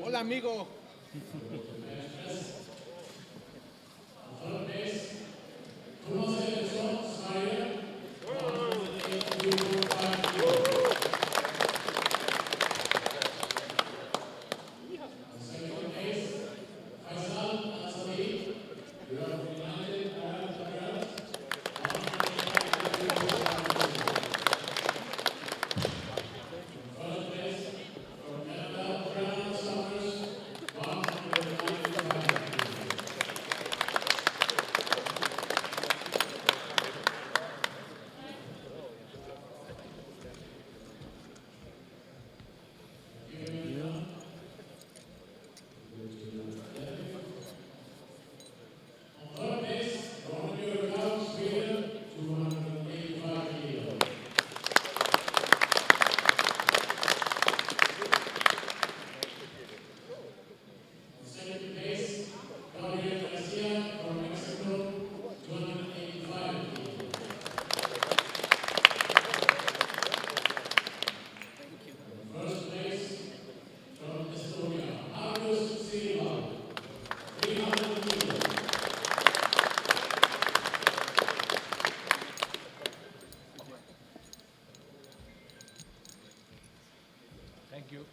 Hola, amigo. Thank you.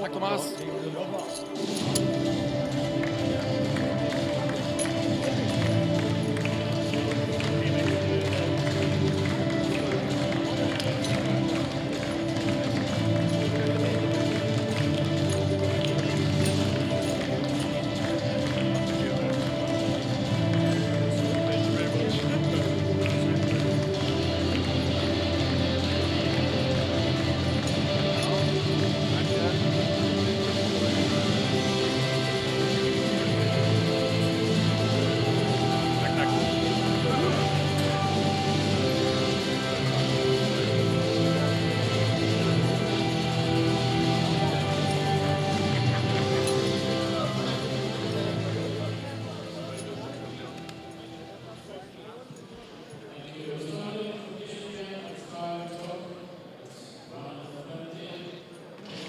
Tack Thomas.